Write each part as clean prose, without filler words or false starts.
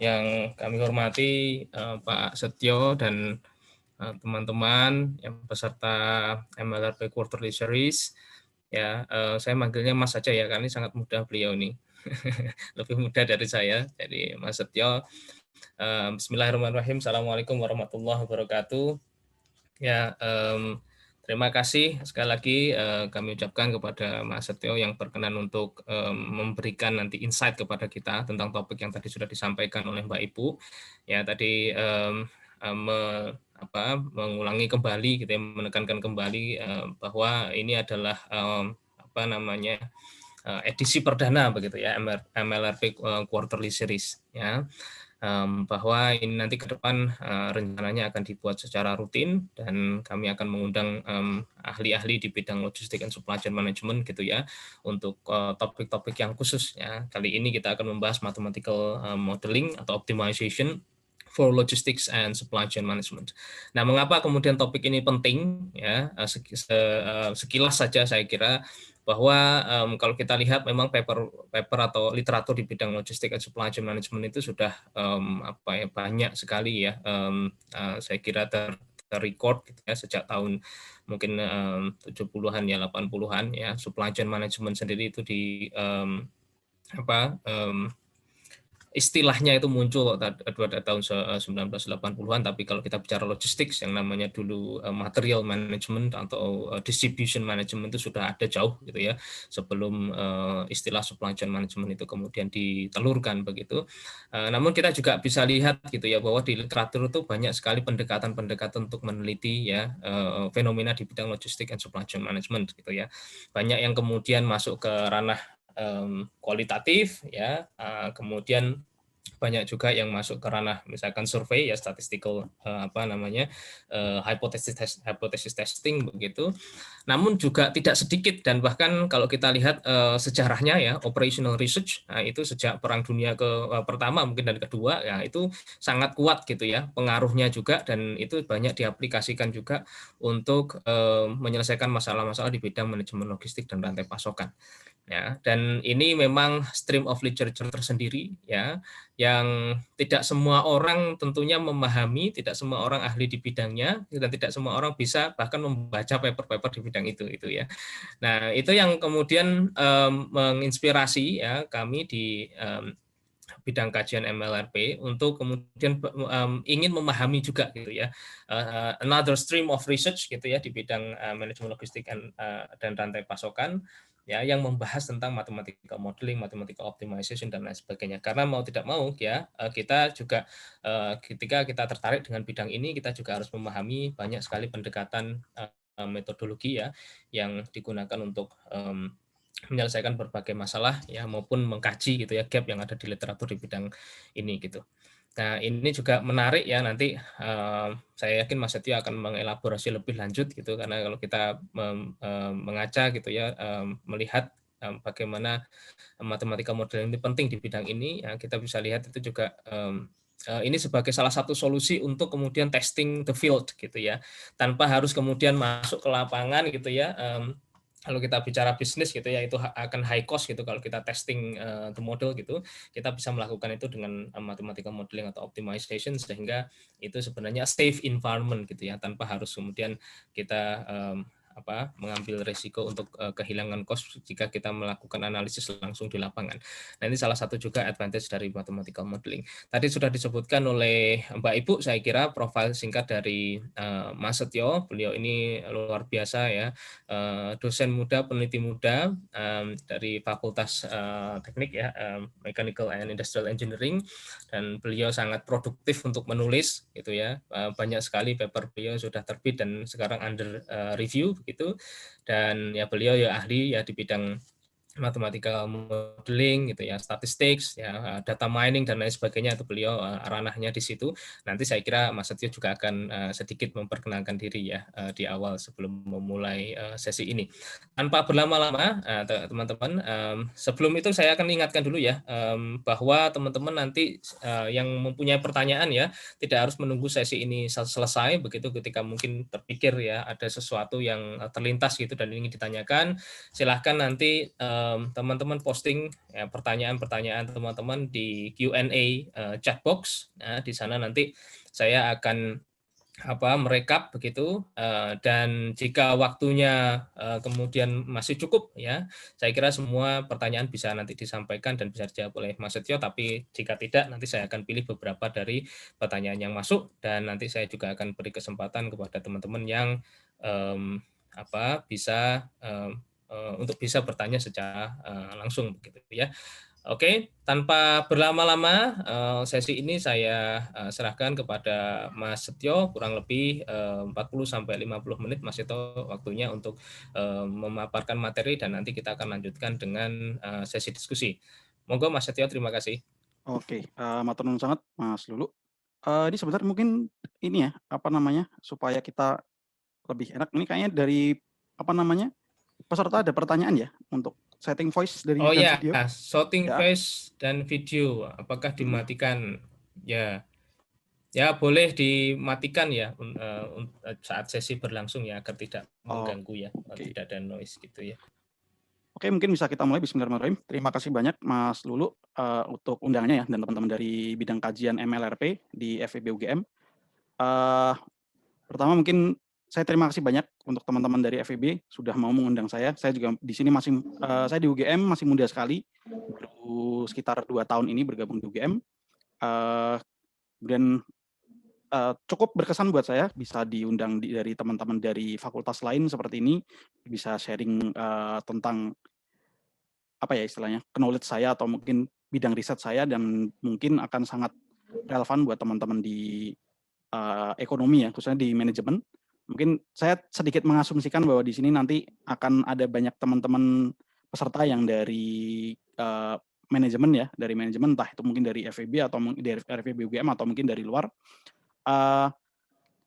Yang kami hormati Pak Setio dan teman-teman yang peserta MLRP Quarterly Series. Ya, saya manggilnya Mas saja ya, karena ini sangat mudah beliau nih. Lebih mudah dari saya. Jadi Mas Setio. Bismillahirrahmanirrahim. Assalamualaikum warahmatullahi wabarakatuh. Ya, terima kasih sekali lagi kami ucapkan kepada Mas Setio yang berkenan untuk memberikan nanti insight kepada kita tentang topik yang tadi sudah disampaikan oleh Mbak Ibu. Ya, tadi mengulangi kembali, gitu ya, menekankan kembali bahwa ini adalah edisi perdana begitu ya MLRP Quarterly Series ya. Bahwa ini nanti ke depan rencananya akan dibuat secara rutin dan kami akan mengundang ahli-ahli di bidang logistik dan supply chain management gitu ya untuk topik-topik yang khusus ya. Kali ini kita akan membahas mathematical modeling atau optimization for logistics and supply chain management. Nah, mengapa kemudian topik ini penting ya? Sekilas saja saya kira bahwa kalau kita lihat memang paper atau literatur di bidang logistik dan supply chain management itu sudah banyak sekali ya, saya kira terrecord gitu ya sejak tahun mungkin 70-an ya 80-an ya. Supply chain management sendiri itu istilahnya itu muncul tahun 1980-an, tapi kalau kita bicara logistik yang namanya dulu material management atau distribution management itu sudah ada jauh gitu ya sebelum istilah supply chain management itu kemudian ditelurkan begitu. Namun kita juga bisa lihat gitu ya bahwa di literatur itu banyak sekali pendekatan-pendekatan untuk meneliti ya fenomena di bidang logistik dan supply chain management gitu ya. Banyak yang kemudian masuk ke ranah kualitatif ya, kemudian banyak juga yang masuk ke ranah misalkan survei ya, statistical hypothesis testing begitu. Namun juga tidak sedikit dan bahkan kalau kita lihat sejarahnya ya, operational research, nah itu sejak Perang Dunia pertama mungkin dan kedua ya itu sangat kuat gitu ya pengaruhnya juga, dan itu banyak diaplikasikan juga untuk menyelesaikan masalah-masalah di bidang manajemen logistik dan rantai pasokan. Ya, dan ini memang stream of literature tersendiri ya, yang tidak semua orang tentunya memahami, tidak semua orang ahli di bidangnya, dan tidak semua orang bisa bahkan membaca paper-paper di bidang itu ya. Nah, itu yang kemudian menginspirasi ya kami di bidang kajian MLRP untuk kemudian ingin memahami juga gitu ya another stream of research gitu ya di bidang manajemen logistik dan rantai pasokan ya, yang membahas tentang mathematical modeling, mathematical optimization dan lain sebagainya. Karena mau tidak mau ya kita juga ketika kita tertarik dengan bidang ini, kita juga harus memahami banyak sekali pendekatan metodologi ya yang digunakan untuk menyelesaikan berbagai masalah ya, maupun mengkaji gitu ya gap yang ada di literatur di bidang ini gitu. Nah, ini juga menarik ya, nanti saya yakin Mas Setio akan mengelaborasi lebih lanjut gitu, karena kalau kita mengaca gitu ya, melihat bagaimana matematika modeling ini penting di bidang ini ya, kita bisa lihat itu juga ini sebagai salah satu solusi untuk kemudian testing the field gitu ya, tanpa harus kemudian masuk ke lapangan gitu ya. Kalau kita bicara bisnis gitu ya, itu akan high cost gitu kalau kita testing the model gitu. Kita bisa melakukan itu dengan mathematical modeling atau optimization, sehingga itu sebenarnya safe environment gitu ya, tanpa harus kemudian kita mengambil risiko untuk kehilangan cost jika kita melakukan analisis langsung di lapangan. Nah, ini salah satu juga advantage dari mathematical modeling. Tadi sudah disebutkan oleh Mbak Ibu, saya kira profil singkat dari Mas Setio. Beliau ini luar biasa ya, dosen muda, peneliti muda dari Fakultas Teknik ya, Mechanical and Industrial Engineering, dan beliau sangat produktif untuk menulis gitu ya. Banyak sekali paper beliau sudah terbit dan sekarang under review gitu, dan ya beliau ya ahli ya di bidang mathematical modeling gitu ya, statistics ya, data mining dan lain sebagainya, itu beliau ranahnya di situ. Nanti saya kira Mas Setio juga akan sedikit memperkenalkan diri ya di awal sebelum memulai sesi ini. Tanpa berlama-lama teman-teman, sebelum itu saya akan ingatkan dulu ya bahwa teman-teman nanti yang mempunyai pertanyaan ya tidak harus menunggu sesi ini selesai begitu. Ketika mungkin terpikir ya ada sesuatu yang terlintas gitu dan ingin ditanyakan, silahkan nanti teman-teman posting ya, pertanyaan-pertanyaan teman-teman di Q&A chat box. Nah, di sana nanti saya akan merekap begitu, dan jika waktunya kemudian masih cukup ya, saya kira semua pertanyaan bisa nanti disampaikan dan bisa dijawab oleh Mas Setio, tapi jika tidak nanti saya akan pilih beberapa dari pertanyaan yang masuk dan nanti saya juga akan beri kesempatan kepada teman-teman yang bisa untuk bisa bertanya secara langsung begitu ya. Oke, tanpa berlama-lama, sesi ini saya serahkan kepada Mas Setio, kurang lebih 40 sampai 50 menit Mas Setio waktunya untuk memaparkan materi dan nanti kita akan lanjutkan dengan sesi diskusi. Monggo Mas Setio, terima kasih. Oke, matur nuwun sangat Mas Lulu. Ini sebenarnya mungkin ini ya, supaya kita lebih enak, ini kayaknya dari, peserta ada pertanyaan ya, untuk setting voice Oh dan ya, video? shooting Ya? face dan video, apakah Mhm. dimatikan? Ya, ya boleh dimatikan ya saat sesi berlangsung ya, agar tidak mengganggu ya, Oke. tidak ada noise gitu ya. Oke, mungkin bisa kita mulai. Bismillahirrahmanirrahim. Terima kasih banyak Mas Lulu, untuk undangannya ya, dan teman-teman dari bidang kajian MLRP di FEB UGM. Pertama mungkin saya terima kasih banyak untuk teman-teman dari FEB sudah mau mengundang saya. Saya juga di sini saya di UGM masih muda sekali, baru sekitar 2 tahun ini bergabung di UGM. Kemudian, cukup berkesan buat saya bisa diundang dari teman-teman dari fakultas lain seperti ini, bisa sharing, tentang apa ya istilahnya, knowledge saya atau mungkin bidang riset saya, dan mungkin akan sangat relevan buat teman-teman di ekonomi ya, khususnya di manajemen. Mungkin saya sedikit mengasumsikan bahwa di sini nanti akan ada banyak teman-teman peserta yang dari manajemen ya, dari manajemen, entah itu mungkin dari FEB atau dari FEB UGM atau mungkin dari luar.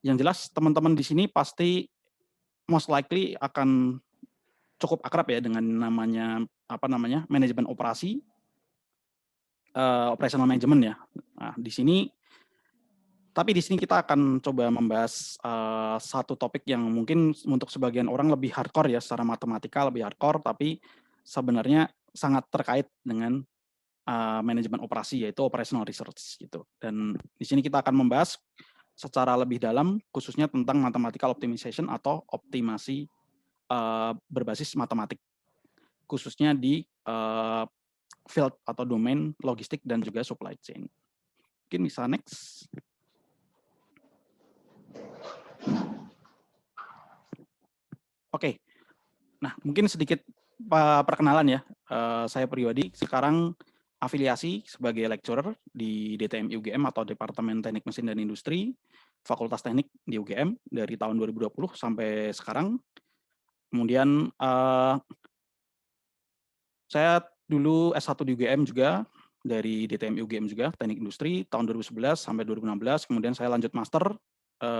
Yang jelas teman-teman di sini pasti most likely akan cukup akrab ya dengan namanya manajemen operasi, operational management ya. Nah, tapi di sini kita akan coba membahas satu topik yang mungkin untuk sebagian orang lebih hardcore ya, secara matematika lebih hardcore, tapi sebenarnya sangat terkait dengan manajemen operasi, yaitu operational research gitu. Dan di sini kita akan membahas secara lebih dalam khususnya tentang mathematical optimization atau optimasi berbasis matematik, khususnya di field atau domain logistik dan juga supply chain. Mungkin bisa next. Oke. Nah, mungkin sedikit perkenalan ya. Saya pribadi sekarang afiliasi sebagai lecturer di DTM UGM atau Departemen Teknik Mesin dan Industri, Fakultas Teknik di UGM dari tahun 2020 sampai sekarang. Kemudian saya dulu S1 di UGM juga, dari DTM UGM juga, Teknik Industri, tahun 2011 sampai 2016. Kemudian saya lanjut master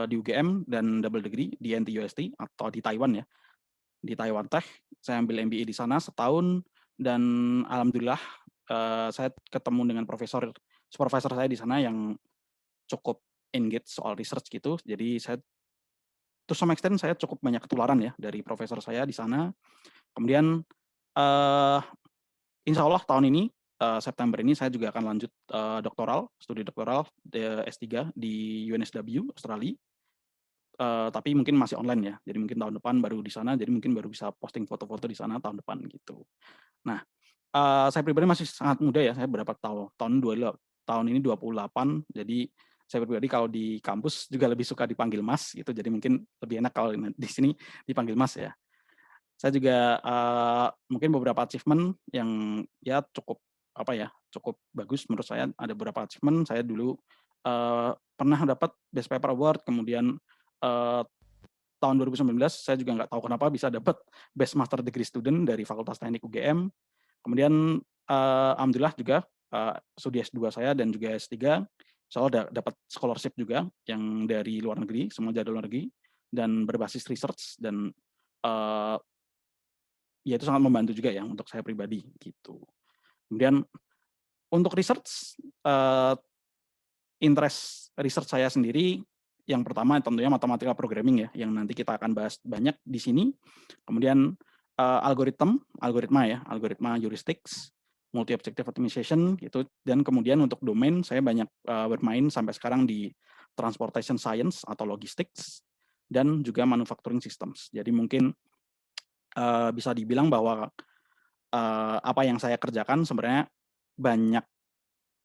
di UGM dan double degree di NTUST atau di Taiwan ya, di Taiwan Tech. Saya ambil MBA di sana setahun, dan alhamdulillah saya ketemu dengan supervisor saya di sana yang cukup engage soal research gitu. Jadi saya to some extent saya cukup banyak ketularan ya dari profesor saya di sana. Kemudian insya Allah tahun ini September ini saya juga akan lanjut studi doktoral S3 di UNSW Australia. Tapi mungkin masih online ya, jadi mungkin tahun depan baru di sana, jadi mungkin baru bisa posting foto-foto di sana tahun depan gitu. Nah, saya pribadi masih sangat muda ya, saya berapa tahun ini 28, jadi saya pribadi kalau di kampus juga lebih suka dipanggil Mas gitu, jadi mungkin lebih enak kalau di sini dipanggil Mas ya. Saya juga mungkin beberapa achievement yang ya cukup bagus menurut saya. Ada beberapa achievement, saya dulu pernah dapat Best Paper Award, kemudian tahun 2019 saya juga nggak tahu kenapa bisa dapat Best Master Degree Student dari Fakultas Teknik UGM. Kemudian alhamdulillah juga studi S2 saya dan juga S3 soalnya dapat scholarship juga yang dari luar negeri, semua dari luar negeri, dan berbasis research, dan ya itu sangat membantu juga ya untuk saya pribadi gitu. Kemudian untuk research, interest research saya sendiri yang pertama tentunya mathematical programming ya, yang nanti kita akan bahas banyak di sini. Kemudian algoritma heuristics, multi-objective optimization gitu, dan kemudian untuk domain saya banyak bermain sampai sekarang di transportation science atau logistics dan juga manufacturing systems. Jadi mungkin bisa dibilang bahwa apa yang saya kerjakan sebenarnya banyak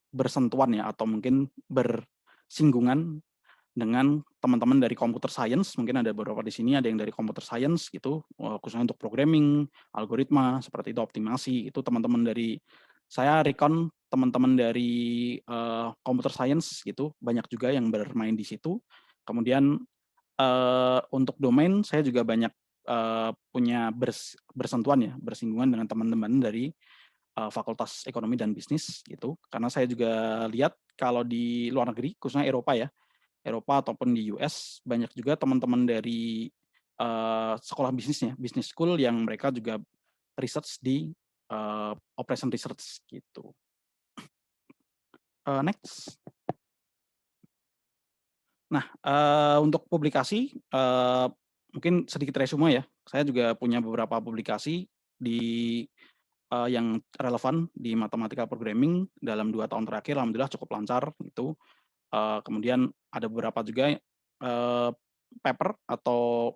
bersentuhan ya atau mungkin bersinggungan dengan teman-teman dari computer science, mungkin ada beberapa di sini, ada yang dari computer science gitu, khususnya untuk programming, algoritma, seperti itu, optimasi, itu teman-teman dari saya recon teman-teman dari computer science gitu, banyak juga yang bermain di situ. Kemudian untuk domain saya juga banyak punya bersentuhan ya, bersinggungan dengan teman-teman dari Fakultas Ekonomi dan Bisnis gitu, karena saya juga lihat kalau di luar negeri, khususnya Eropa ya, Eropa ataupun di US banyak juga teman-teman dari sekolah bisnisnya, business school yang mereka juga research di operation research gitu. Next. Nah, untuk publikasi mungkin sedikit resume ya. Saya juga punya beberapa publikasi di yang relevan di matematika programming dalam 2 tahun terakhir, alhamdulillah cukup lancar gitu. Kemudian ada beberapa juga paper atau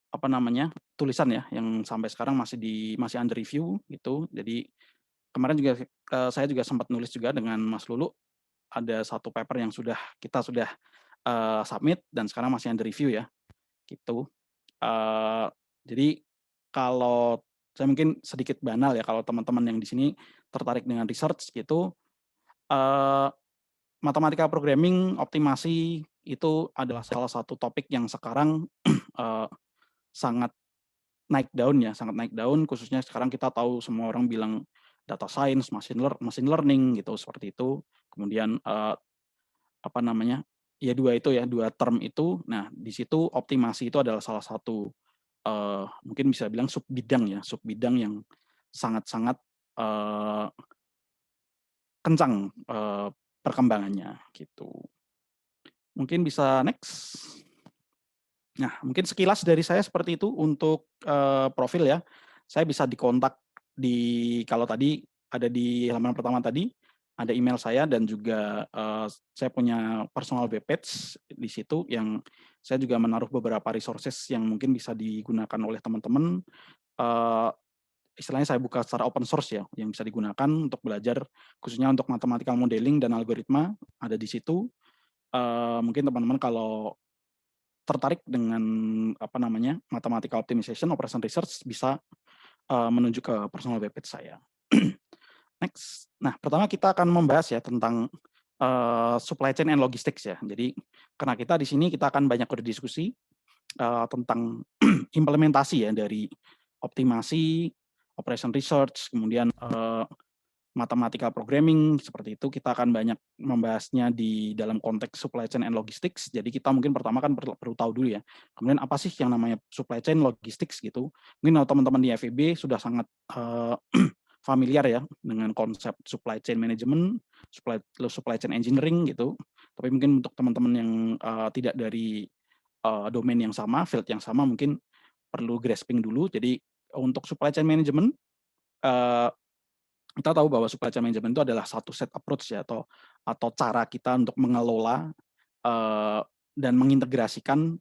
apa namanya, tulisan ya, yang sampai sekarang masih under review gitu. Jadi kemarin juga saya juga sempat nulis juga dengan Mas Lulu, ada satu paper yang kita sudah submit dan sekarang masih under review ya, gitu. Jadi kalau saya mungkin sedikit banal ya, kalau teman-teman yang di sini tertarik dengan research gitu, matematika programming, optimasi itu adalah salah satu topik yang sekarang sangat naik daun ya, sangat naik daun, khususnya sekarang kita tahu semua orang bilang data science, machine learning gitu, seperti itu. Kemudian apa namanya, ya 2 itu ya, 2 term itu. Nah, di situ optimasi itu adalah salah satu mungkin bisa bilang subbidang yang sangat-sangat kencang perkembangannya gitu. Mungkin bisa next. Nah, mungkin sekilas dari saya seperti itu untuk profil ya. Saya bisa dikontak kalau tadi ada di halaman pertama tadi, ada email saya dan juga saya punya personal web page di situ yang saya juga menaruh beberapa resources yang mungkin bisa digunakan oleh teman-teman. Istilahnya saya buka secara open source ya, yang bisa digunakan untuk belajar khususnya untuk mathematical modeling dan algoritma ada di situ. Mungkin teman-teman kalau tertarik dengan apa namanya, mathematical optimization, operation research bisa menuju ke personal web page saya. Next. Nah, pertama kita akan membahas ya tentang supply chain and logistics ya. Jadi karena kita di sini kita akan banyak berdiskusi tentang implementasi ya dari optimasi, operation research, kemudian matematika programming, seperti itu. Kita akan banyak membahasnya di dalam konteks supply chain and logistics. Jadi kita mungkin pertama kan perlu tahu dulu ya, kemudian apa sih yang namanya supply chain logistics gitu. Mungkin kalau teman-teman di FEB sudah sangat familiar ya dengan konsep supply chain management, supply chain engineering gitu. Tapi mungkin untuk teman-teman yang tidak dari domain yang sama, field yang sama, mungkin perlu grasping dulu. Jadi untuk supply chain management, kita tahu bahwa supply chain management itu adalah satu set approach ya, atau cara kita untuk mengelola dan mengintegrasikan.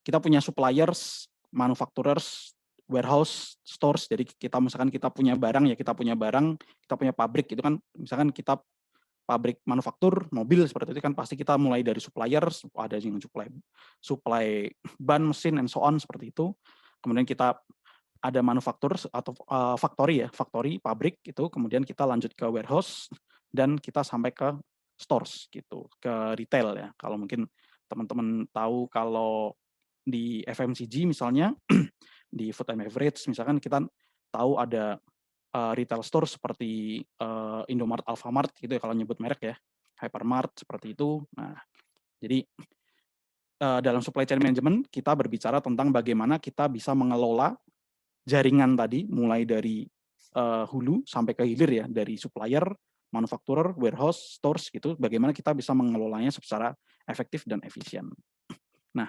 Kita punya suppliers, manufacturers, warehouse, stores. Jadi kita misalkan kita punya barang, kita punya pabrik itu kan, misalkan kita pabrik manufaktur mobil seperti itu kan, pasti kita mulai dari suppliers, ada yang supply ban, mesin, and so on seperti itu. Kemudian kita ada manufaktur atau factory pabrik itu, kemudian kita lanjut ke warehouse dan kita sampai ke stores gitu, ke retail ya. Kalau mungkin teman-teman tahu kalau di FMCG misalnya di food and beverage misalkan kita tahu ada retail store seperti Indomart, Alfamart gitu ya kalau nyebut merek ya, Hypermart seperti itu. Nah, jadi dalam supply chain management kita berbicara tentang bagaimana kita bisa mengelola jaringan tadi mulai dari hulu sampai ke hilir ya, dari supplier, manufacturer, warehouse, stores gitu, bagaimana kita bisa mengelolanya secara efektif dan efisien. Nah,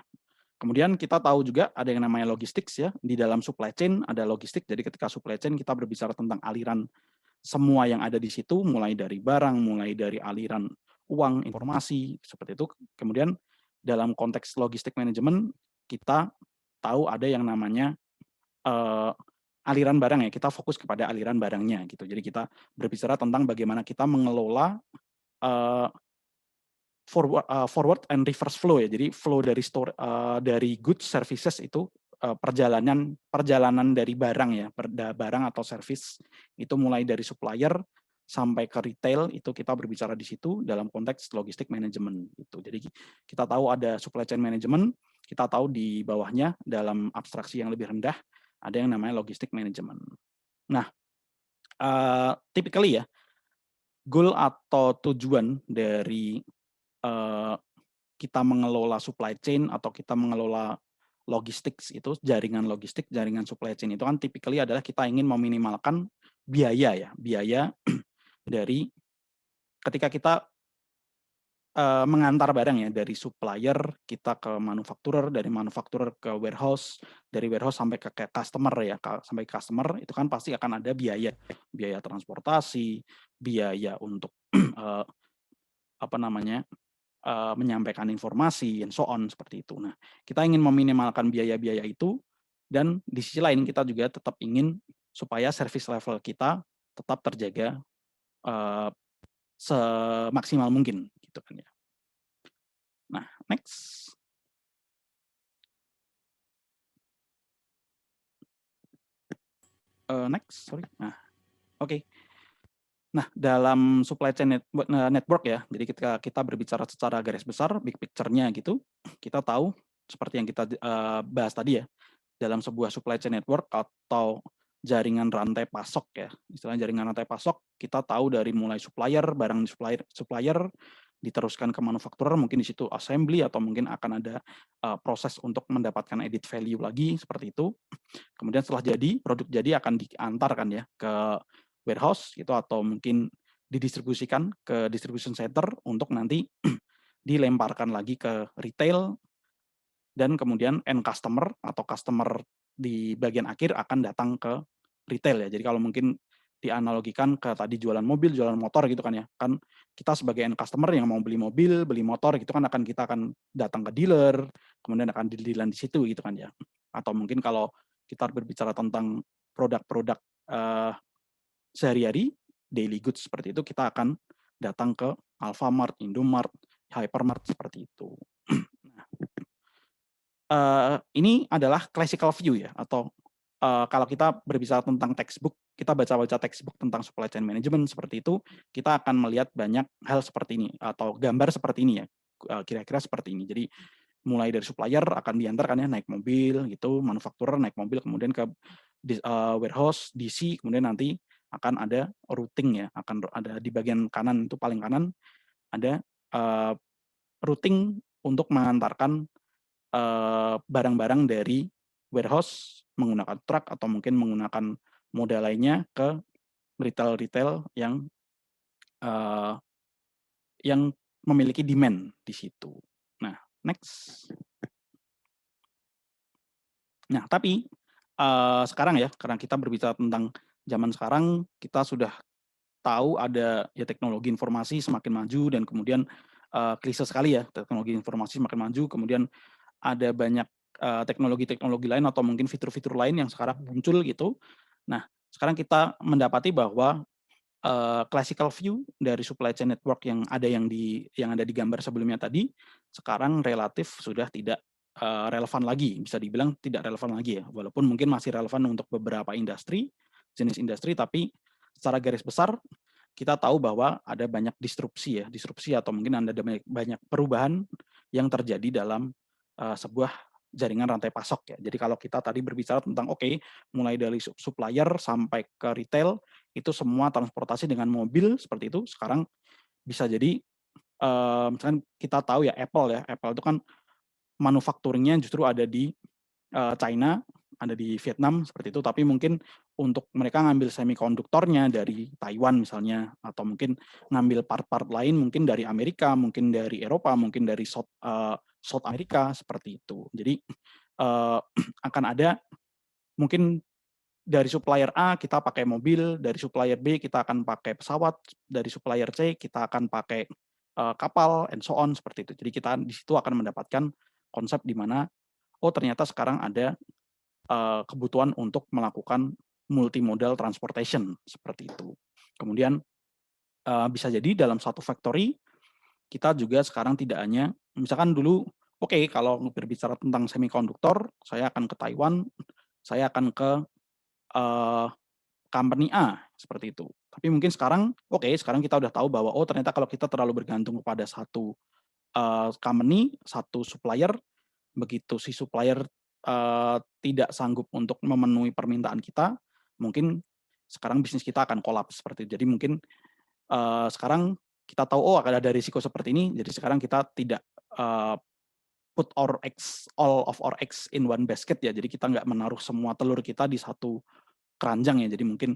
Kemudian kita tahu juga ada yang namanya logistik ya, di dalam supply chain ada logistik, jadi ketika supply chain kita berbicara tentang aliran semua yang ada di situ, mulai dari barang, mulai dari aliran uang, informasi, seperti itu. Kemudian dalam konteks logistik manajemen, kita tahu ada yang namanya aliran barang ya, kita fokus kepada aliran barangnya gitu. Jadi kita berbicara tentang bagaimana kita mengelola forward and reverse flow ya. Jadi flow dari dari goods services itu perjalanan dari barang ya, barang atau service itu mulai dari supplier sampai ke retail itu kita berbicara di situ dalam konteks logistik manajemen itu. Jadi kita tahu ada supply chain management, kita tahu di bawahnya dalam abstraksi yang lebih rendah ada yang namanya logistik manajemen. Nah, typically ya, goal atau tujuan dari kita mengelola supply chain atau kita mengelola logistik itu, jaringan logistik, jaringan supply chain itu kan typically adalah kita ingin meminimalkan biaya ya, biaya dari ketika kita mengantar barang ya dari supplier kita ke manufakturer, dari manufakturer ke warehouse, dari warehouse sampai ke customer ya, sampai customer itu kan pasti akan ada biaya, biaya transportasi, biaya untuk apa namanya menyampaikan informasi, and so on seperti itu. Nah, kita ingin meminimalkan biaya-biaya itu, dan di sisi lain kita juga tetap ingin supaya service level kita tetap terjaga semaksimal mungkin, gitu kan ya. Nah, next. Next, sorry. Nah, oke. Nah, dalam supply chain network ya, jadi ketika kita berbicara secara garis besar, big picture-nya gitu, kita tahu seperti yang kita bahas tadi ya, dalam sebuah supply chain network atau jaringan rantai pasok ya, istilahnya jaringan rantai pasok, kita tahu dari mulai supplier, barang supplier diteruskan ke manufakturer, mungkin di situ assembly atau mungkin akan ada proses untuk mendapatkan added value lagi seperti itu. Kemudian setelah jadi, produk jadi akan diantarkan ya ke warehouse gitu atau mungkin didistribusikan ke distribution center untuk nanti dilemparkan lagi ke retail, dan kemudian end customer atau customer di bagian akhir akan datang ke retail ya. Jadi kalau mungkin dianalogikan ke tadi jualan mobil, jualan motor gitu kan ya. Kan kita sebagai end customer yang mau beli mobil, beli motor gitu kan kita akan datang ke dealer, kemudian akan deal-dealan di situ gitu kan ya. Atau mungkin kalau kita berbicara tentang produk-produk sehari-hari, daily goods seperti itu, kita akan datang ke Alfamart, Indomart, Hypermart seperti itu. Ini adalah classical view ya, atau kalau kita berbicara tentang textbook, kita baca-baca textbook tentang supply chain management seperti itu, kita akan melihat banyak hal seperti ini atau gambar seperti ini ya, kira-kira seperti ini. Jadi mulai dari supplier akan diantarkan ya naik mobil gitu, manufakturer naik mobil kemudian ke warehouse, DC, kemudian nanti akan ada routing ya, akan ada di bagian kanan itu paling kanan ada routing untuk mengantarkan barang-barang dari warehouse menggunakan truk atau mungkin menggunakan moda lainnya ke retail-retail yang memiliki demand di situ. Nah, next. Nah, tapi sekarang ya, karena kita berbicara tentang zaman sekarang, kita sudah tahu ada ya teknologi informasi semakin maju dan kemudian klise sekali ya, teknologi informasi semakin maju, kemudian ada banyak teknologi-teknologi lain atau mungkin fitur-fitur lain yang sekarang muncul gitu. Nah, sekarang kita mendapati bahwa classical view dari supply chain network yang ada di gambar sebelumnya tadi sekarang relatif sudah tidak relevan lagi, bisa dibilang tidak relevan lagi ya, walaupun mungkin masih relevan untuk beberapa industri, jenis industri, tapi secara garis besar kita tahu bahwa ada banyak disrupsi atau mungkin ada banyak perubahan yang terjadi dalam sebuah jaringan rantai pasok ya. Jadi kalau kita tadi berbicara tentang mulai dari supplier sampai ke retail itu semua transportasi dengan mobil seperti itu, sekarang bisa jadi misalkan kita tahu ya Apple itu kan manufakturnya justru ada di China, ada di Vietnam seperti itu, tapi mungkin untuk mereka ngambil semikonduktornya dari Taiwan misalnya, atau mungkin ngambil part-part lain mungkin dari Amerika, mungkin dari Eropa, mungkin dari South Amerika seperti itu. Jadi akan ada mungkin dari supplier A kita pakai mobil, dari supplier B kita akan pakai pesawat, dari supplier C kita akan pakai kapal, and so on seperti itu. Jadi kita di situ akan mendapatkan konsep di mana oh ternyata sekarang ada kebutuhan untuk melakukan multimodal transportation seperti itu. Kemudian bisa jadi dalam satu factory kita juga sekarang tidak hanya misalkan dulu oke, kalau berbicara tentang semikonduktor saya akan ke Taiwan, saya akan ke company A seperti itu. Tapi mungkin sekarang sekarang kita udah tahu bahwa oh ternyata kalau kita terlalu bergantung kepada satu company, satu supplier, begitu si supplier tidak sanggup untuk memenuhi permintaan kita, mungkin sekarang bisnis kita akan kolaps seperti itu. Jadi mungkin sekarang kita tahu oh akan ada risiko seperti ini, jadi sekarang kita tidak put all of our eggs in one basket ya. Jadi kita nggak menaruh semua telur kita di satu keranjang ya. Jadi mungkin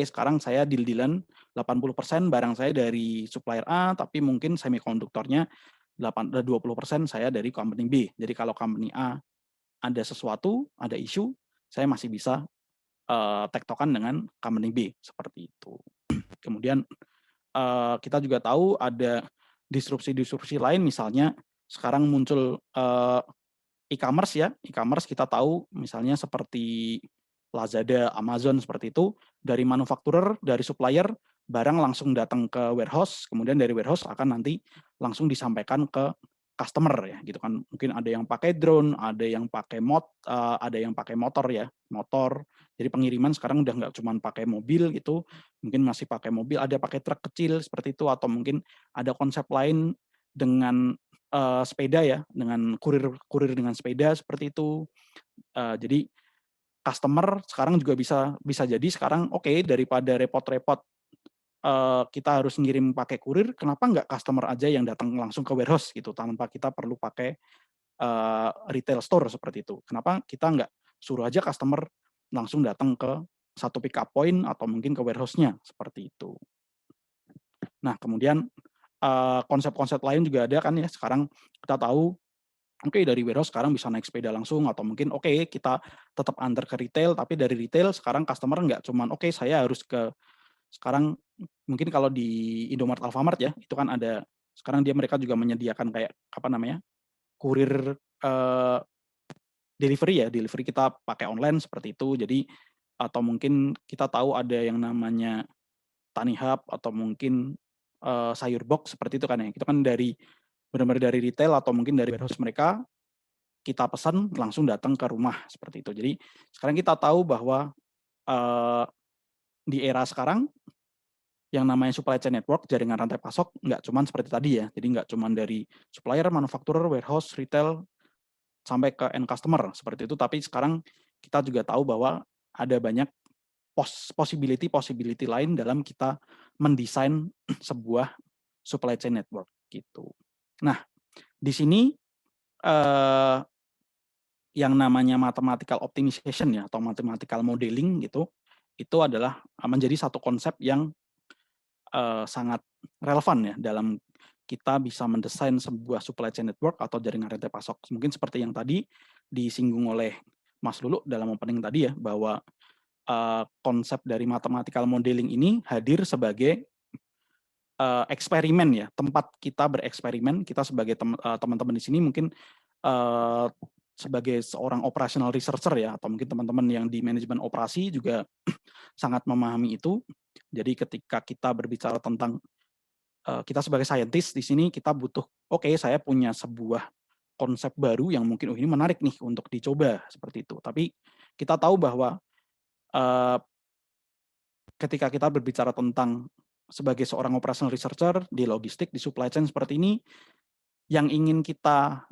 sekarang saya deal-dealan 80% barang saya dari supplier A, tapi mungkin semikonduktornya 20% saya dari company B. Jadi kalau company A ada sesuatu, ada isu, saya masih bisa tektokan dengan company B seperti itu. Kemudian kita juga tahu ada disrupsi-disrupsi lain, misalnya sekarang muncul e-commerce ya. E-commerce kita tahu misalnya seperti Lazada, Amazon seperti itu, dari manufakturer, dari supplier, barang langsung datang ke warehouse, kemudian dari warehouse akan nanti langsung disampaikan ke customer ya, gitu kan. Mungkin ada yang pakai drone, ada yang pakai ada yang pakai motor ya, motor. Jadi pengiriman sekarang udah nggak cuma pakai mobil gitu, mungkin masih pakai mobil, ada pakai truk kecil seperti itu, atau mungkin ada konsep lain dengan sepeda ya, dengan kurir dengan sepeda seperti itu. Jadi customer sekarang juga bisa jadi sekarang daripada repot-repot kita harus ngirim pakai kurir, kenapa nggak customer aja yang datang langsung ke warehouse gitu tanpa kita perlu pakai retail store seperti itu. Kenapa kita nggak suruh aja customer langsung datang ke satu pick up point atau mungkin ke warehouse-nya seperti itu. Nah, kemudian konsep-konsep lain juga ada kan ya, sekarang kita tahu dari warehouse sekarang bisa naik sepeda langsung, atau mungkin kita tetap antar ke retail, tapi dari retail sekarang customer nggak cuman saya harus ke, sekarang mungkin kalau di Indomaret, Alfamart ya, itu kan ada sekarang mereka juga menyediakan kayak apa namanya, kurir delivery kita pakai online seperti itu. Jadi atau mungkin kita tahu ada yang namanya Tani Hub atau mungkin sayur box seperti itu kan ya. Itu kan benar-benar dari retail atau mungkin dari warehouse mereka, kita pesan langsung datang ke rumah seperti itu. Jadi sekarang kita tahu bahwa di era sekarang yang namanya supply chain network, jaringan rantai pasok, nggak cuma seperti tadi ya. Jadi nggak cuma dari supplier, manufakturer, warehouse, retail, sampai ke end customer seperti itu. Tapi sekarang kita juga tahu bahwa ada banyak possibility lain dalam kita mendesain sebuah supply chain network gitu. Nah, di sini yang namanya mathematical optimization ya, atau mathematical modeling gitu, itu adalah menjadi satu konsep yang sangat relevan ya dalam kita bisa mendesain sebuah supply chain network atau jaringan rantai pasok. Mungkin seperti yang tadi disinggung oleh Mas Lulu dalam opening tadi ya, bahwa konsep dari mathematical modeling ini hadir sebagai eksperimen ya, tempat kita bereksperimen. Kita sebagai teman-teman di sini mungkin sebagai seorang operational researcher ya, atau mungkin teman-teman yang di manajemen operasi juga sangat memahami itu. Jadi ketika kita berbicara tentang kita sebagai scientist di sini, kita butuh saya punya sebuah konsep baru yang mungkin ini menarik nih untuk dicoba seperti itu. Tapi kita tahu bahwa ketika kita berbicara tentang sebagai seorang operational researcher di logistik, di supply chain seperti ini, yang ingin kita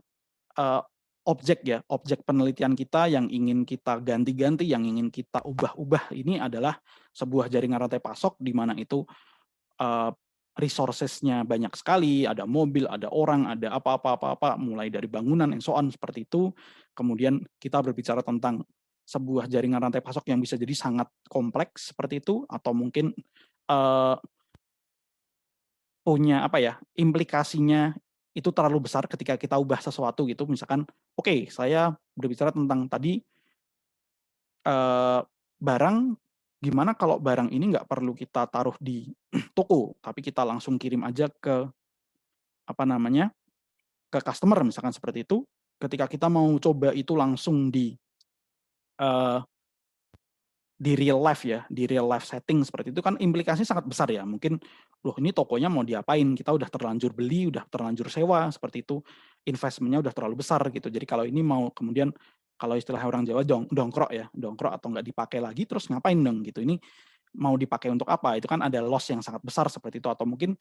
objek penelitian kita yang ingin kita ganti-ganti, yang ingin kita ubah-ubah ini adalah sebuah jaringan rantai pasok di mana itu resources-nya banyak sekali, ada mobil, ada orang, ada apa-apa, mulai dari bangunan, and so on, seperti itu. Kemudian kita berbicara tentang sebuah jaringan rantai pasok yang bisa jadi sangat kompleks seperti itu, atau mungkin punya apa ya, implikasinya itu terlalu besar ketika kita ubah sesuatu gitu. Misalkan, oke, saya berbicara tentang tadi barang, gimana kalau barang ini nggak perlu kita taruh di toko, tapi kita langsung kirim aja ke apa namanya, ke customer misalkan seperti itu. Ketika kita mau coba itu langsung eee, di real life ya, di real life setting seperti itu kan implikasinya sangat besar ya. Mungkin, loh ini tokonya mau diapain? Kita udah terlanjur beli, udah terlanjur sewa seperti itu, investment-nya udah terlalu besar gitu. Jadi kalau ini mau kemudian kalau istilah orang Jawa dongkrok ya, dongkrok atau nggak dipakai lagi terus ngapain dong gitu. Ini mau dipakai untuk apa? Itu kan ada loss yang sangat besar seperti itu, atau mungkin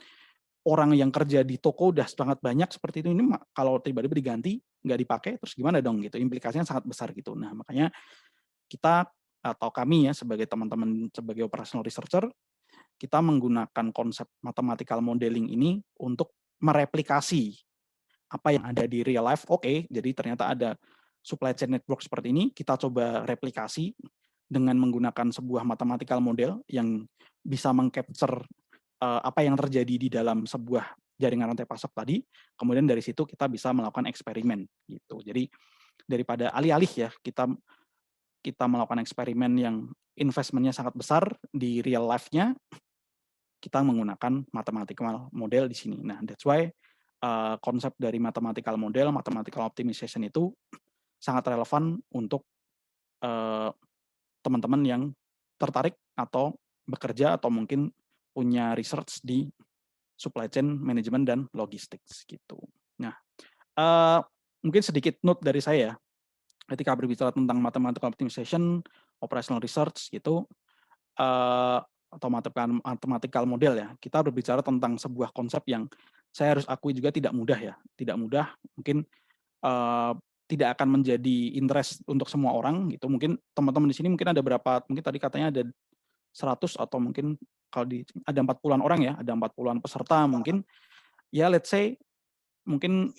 orang yang kerja di toko udah sangat banyak seperti itu, ini kalau tiba-tiba diganti, nggak dipakai, terus gimana dong gitu, implikasinya sangat besar gitu. Nah makanya kita atau kami ya sebagai teman-teman sebagai operational researcher, kita menggunakan konsep mathematical modeling ini untuk mereplikasi apa yang ada di real life. Oke, jadi ternyata ada supply chain network seperti ini, kita coba replikasi dengan menggunakan sebuah mathematical model yang bisa mengcapture apa yang terjadi di dalam sebuah jaringan rantai pasok tadi, kemudian dari situ kita bisa melakukan eksperimen gitu. Jadi daripada alih-alih ya kita kita melakukan eksperimen yang investment-nya sangat besar di real life-nya, kita menggunakan mathematical model di sini. Nah, that's why konsep dari mathematical model, mathematical optimization itu sangat relevan untuk teman-teman yang tertarik atau bekerja atau mungkin punya research di supply chain management dan logistics gitu. Nah, mungkin sedikit note dari saya ketika berbicara tentang mathematical optimization, operational research gitu, atau mathematical model ya, kita berbicara tentang sebuah konsep yang saya harus akui juga tidak mudah ya, tidak mudah, mungkin tidak akan menjadi interest untuk semua orang gitu. Mungkin teman-teman di sini mungkin ada berapa, mungkin tadi katanya ada 100 atau mungkin kalau ada 40-an orang ya, ada 40-an peserta mungkin, ya let's say mungkin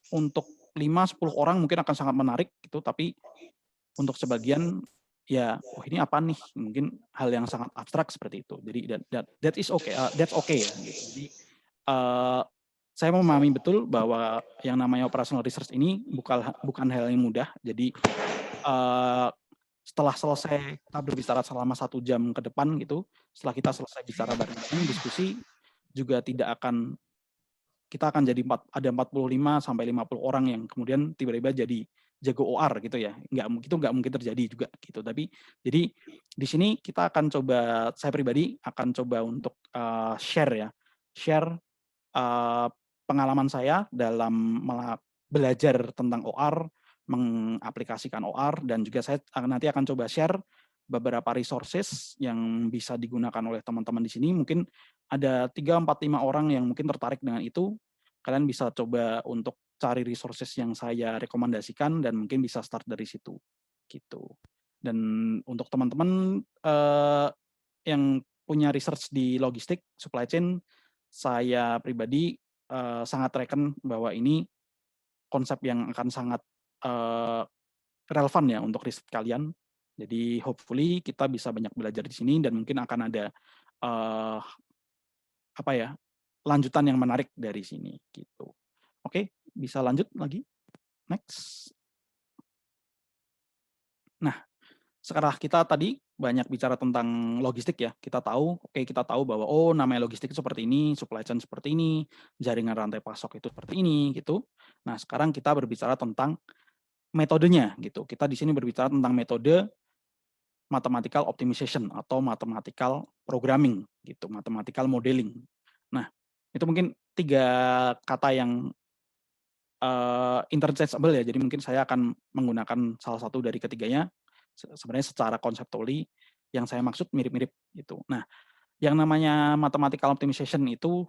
untuk 5-10 orang mungkin akan sangat menarik gitu, tapi untuk sebagian ya, oh ini apa nih? Mungkin hal yang sangat abstrak seperti itu. Jadi that is okay, that's okay ya gitu. Jadi saya memahami betul bahwa yang namanya operational research ini bukan hal yang mudah. Jadi setelah selesai kita berbicara selama 1 jam ke depan gitu, setelah kita selesai bicara bareng-bareng, diskusi juga tidak akan kita akan jadi ada 45 sampai 50 orang yang kemudian tiba-tiba jadi jago OR gitu ya. Nggak mungkin terjadi juga gitu. Tapi jadi di sini kita akan coba, saya pribadi akan coba untuk share pengalaman saya dalam belajar tentang OR, mengaplikasikan OR, dan juga saya nanti akan coba share beberapa resources yang bisa digunakan oleh teman-teman di sini. Mungkin ada 3, 4, 5 orang yang mungkin tertarik dengan itu. Kalian bisa coba untuk cari resources yang saya rekomendasikan dan mungkin bisa start dari situ gitu. Dan untuk teman-teman yang punya research di logistik, supply chain, saya pribadi sangat reckon bahwa ini konsep yang akan sangat relevan ya untuk riset kalian. Jadi hopefully kita bisa banyak belajar di sini dan mungkin akan ada apa ya, lanjutan yang menarik dari sini gitu. Oke, bisa lanjut lagi. Next. Nah, sekarang kita tadi banyak bicara tentang logistik ya. Kita tahu, kita tahu bahwa oh namanya logistik seperti ini, supply chain seperti ini, jaringan rantai pasok itu seperti ini gitu. Nah, sekarang kita berbicara tentang metodenya gitu. Kita di sini berbicara tentang metode mathematical optimization atau mathematical programming gitu, mathematical modeling. Nah, itu mungkin 3 kata yang interchangeable ya. Jadi mungkin saya akan menggunakan salah satu dari ketiganya. Sebenarnya secara conceptually yang saya maksud mirip-mirip gitu. Nah, yang namanya mathematical optimization itu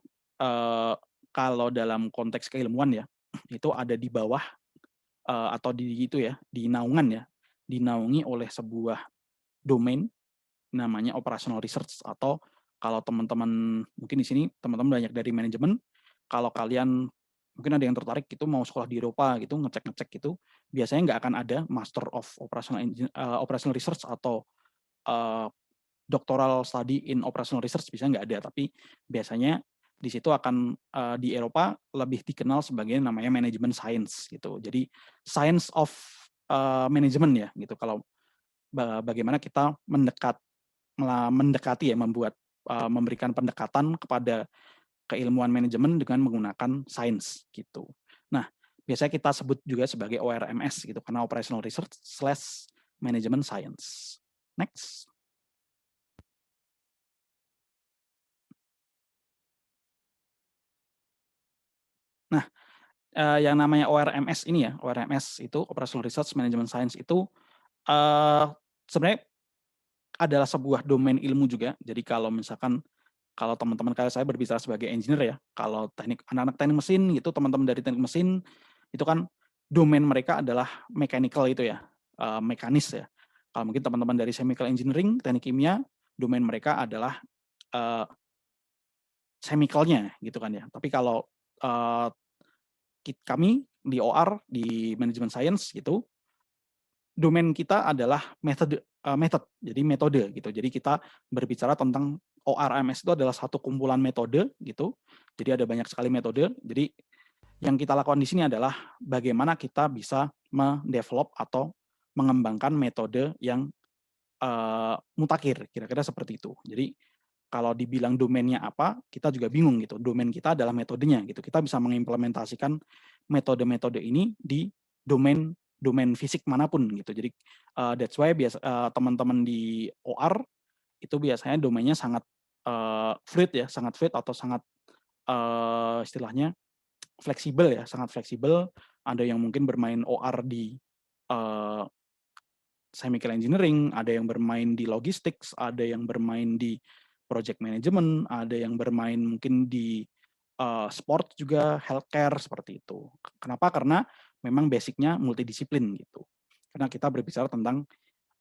kalau dalam konteks keilmuan ya, itu ada di bawah atau di itu ya, di naungan ya, dinaungi oleh sebuah domain namanya operational research atau Kalau teman-teman mungkin di sini teman-teman banyak dari manajemen, kalau kalian mungkin ada yang tertarik gitu mau sekolah di Eropa gitu, ngecek-ngecek gitu, biasanya nggak akan ada Master of Operational Research atau uh, Doctoral Study in Operational Research, bisa nggak ada, tapi biasanya di situ akan di Eropa lebih dikenal sebagai namanya Management Science gitu. Jadi Science of Management ya gitu. Kalau bagaimana kita mendekati ya, memberikan pendekatan kepada keilmuan manajemen dengan menggunakan sains gitu. Nah, biasanya kita sebut juga sebagai ORMS gitu, karena Operational Research / Management Science. Next. Nah, yang namanya ORMS ini ya, ORMS itu Operational Research Management Science itu sebenarnya adalah sebuah domain ilmu juga. Jadi kalau misalkan kalau teman-teman kayak saya berbicara sebagai engineer ya, kalau anak-anak teknik mesin gitu, teman-teman dari teknik mesin itu kan domain mereka adalah mechanical itu ya, mekanis ya. Kalau mungkin teman-teman dari chemical engineering, teknik kimia, domain mereka adalah chemicalnya gitu kan ya. Tapi kalau kami di OR, di Management Science gitu, domain kita adalah method, jadi metode gitu. Jadi kita berbicara tentang ORMS itu adalah satu kumpulan metode gitu. Jadi ada banyak sekali metode. Jadi yang kita lakukan di sini adalah bagaimana kita bisa mendevelop atau mengembangkan metode yang mutakhir, kira-kira seperti itu. Jadi kalau dibilang domainnya apa, kita juga bingung gitu. Domain kita adalah metodenya gitu. Kita bisa mengimplementasikan metode-metode ini di domain fisik manapun gitu. Jadi that's why teman-teman di OR itu biasanya domainnya sangat fluid ya, sangat fluid atau sangat istilahnya fleksibel ya, sangat fleksibel. Ada yang mungkin bermain OR di chemical engineering, ada yang bermain di logistics, ada yang bermain di project management, ada yang bermain mungkin di sport juga, healthcare seperti itu. Kenapa? Karena memang basicnya multidisiplin gitu. Karena kita berbicara tentang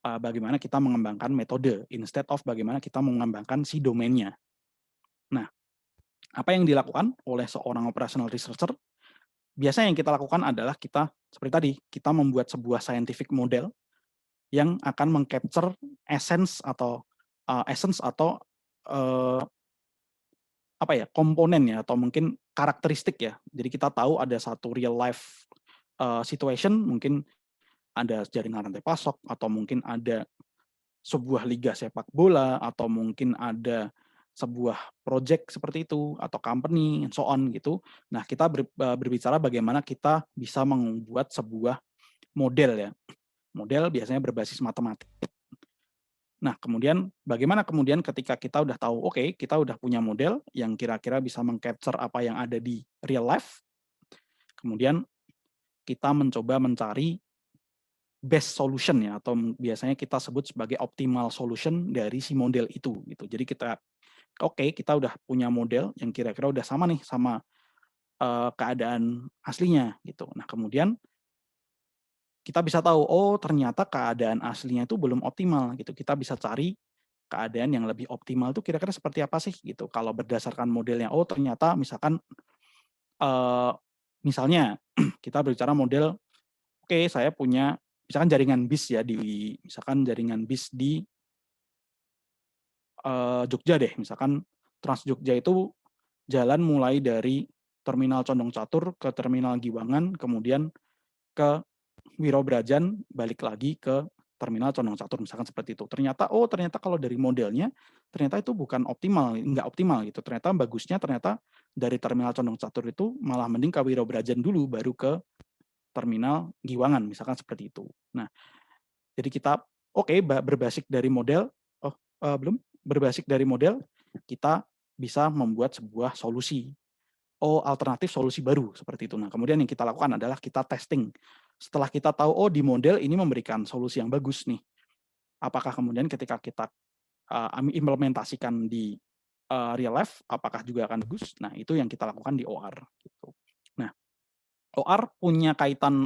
bagaimana kita mengembangkan metode instead of bagaimana kita mengembangkan si domainnya. Nah, apa yang dilakukan oleh seorang operational researcher? Biasanya yang kita lakukan adalah kita seperti tadi, kita membuat sebuah scientific model yang akan mengcapture essence atau apa ya, komponen ya, atau mungkin karakteristik ya. Jadi kita tahu ada satu real life situation, mungkin ada jaringan rantai pasok, atau mungkin ada sebuah liga sepak bola, atau mungkin ada sebuah project seperti itu, atau company, and so on gitu. Nah, kita berbicara bagaimana kita bisa membuat sebuah model ya. Model biasanya berbasis matematik. Nah, kemudian bagaimana kemudian ketika kita udah tahu, oke, kita udah punya model yang kira-kira bisa mengcapture apa yang ada di real life, kemudian kita mencoba mencari best solution ya, atau biasanya kita sebut sebagai optimal solution dari si model itu gitu. Jadi kita kita udah punya model yang kira-kira udah sama nih sama keadaan aslinya gitu. Nah, kemudian kita bisa tahu, oh ternyata keadaan aslinya itu belum optimal gitu. Kita bisa cari keadaan yang lebih optimal itu kira-kira seperti apa sih gitu. Kalau berdasarkan modelnya, oh ternyata misalkan misalnya kita berbicara model, oke saya punya misalkan jaringan bis ya misalkan jaringan bis di Jogja deh, misalkan Trans Jogja itu jalan mulai dari Terminal Condong Catur ke Terminal Giwangan, kemudian ke Wirobrajan, balik lagi ke Terminal Condong Catur, misalkan seperti itu. Ternyata kalau dari modelnya ternyata itu bukan optimal, nggak optimal gitu. Ternyata bagusnya dari Terminal Condong Catur itu malah mending ke Wirobrajan dulu baru ke Terminal Giwangan, misalkan seperti itu. Nah, jadi kita berbasis dari model, berbasis dari model kita bisa membuat sebuah solusi. Alternatif solusi baru seperti itu. Nah, kemudian yang kita lakukan adalah kita testing. Setelah kita tahu, di model ini memberikan solusi yang bagus nih. Apakah kemudian ketika kita implementasikan di real life, apakah juga akan bagus? Nah, itu yang kita lakukan di OR. Gitu. Nah, OR punya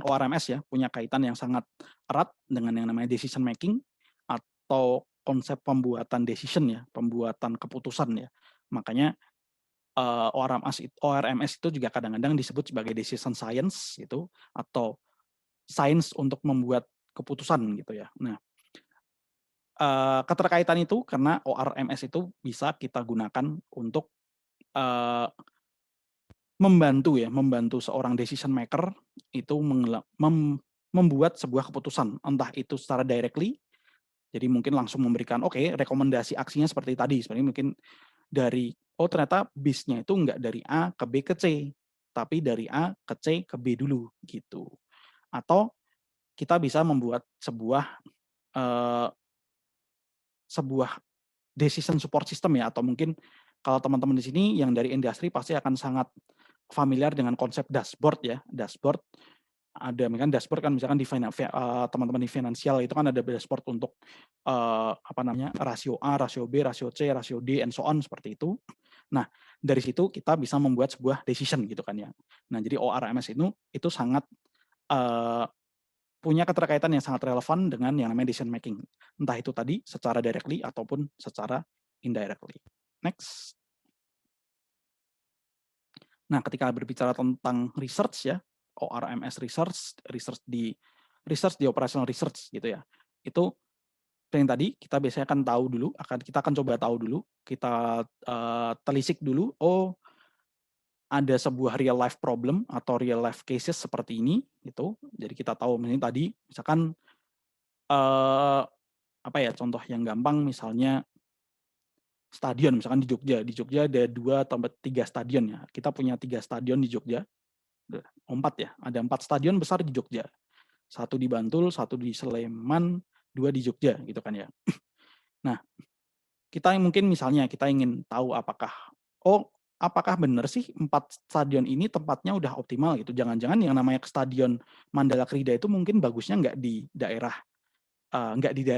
ORMS ya, punya kaitan yang sangat erat dengan yang namanya decision making atau konsep pembuatan decision ya, pembuatan keputusan ya. Makanya ORMS itu juga kadang-kadang disebut sebagai decision science gitu, atau sains untuk membuat keputusan gitu ya. Nah, keterkaitan itu karena ORMS itu bisa kita gunakan untuk membantu seorang decision maker itu membuat sebuah keputusan, entah itu secara directly, jadi mungkin langsung memberikan rekomendasi aksinya seperti tadi, sebenarnya mungkin dari ternyata bis-nya itu enggak dari A ke B ke C, tapi dari A ke C ke B dulu gitu. Atau kita bisa membuat sebuah decision support system ya, atau mungkin kalau teman-teman di sini yang dari industri pasti akan sangat familiar dengan konsep dashboard ya. Dashboard ada misalkan dashboard kan misalkan di teman-teman di finansial itu kan ada dashboard untuk rasio A, rasio B, rasio C, rasio D, and so on seperti itu. Nah, dari situ kita bisa membuat sebuah decision gitu kan ya. Nah, jadi ORMS itu sangat punya keterkaitan yang sangat relevan dengan yang namanya decision making. Entah itu tadi secara directly ataupun secara indirectly. Next. Nah, ketika berbicara tentang research ya, ORMS research di operational research gitu ya. Itu yang tadi kita biasanya akan tahu dulu, kita akan coba tahu dulu, kita telisik dulu, ada sebuah real life problem atau real life cases seperti ini gitu. Jadi kita tahu misalnya tadi misalkan contoh yang gampang misalnya stadion misalkan di Jogja. Di Jogja ada 2 atau 3 stadion ya. Kita punya 3 stadion di Jogja. 4 ya, ada 4 stadion besar di Jogja. 1 di Bantul, 1 di Sleman, 2 di Jogja gitu kan ya. Nah, kita mungkin misalnya kita ingin tahu apakah benar sih 4 stadion ini tempatnya udah optimal gitu. Jangan-jangan yang namanya stadion Mandala Krida itu mungkin bagusnya nggak di daerah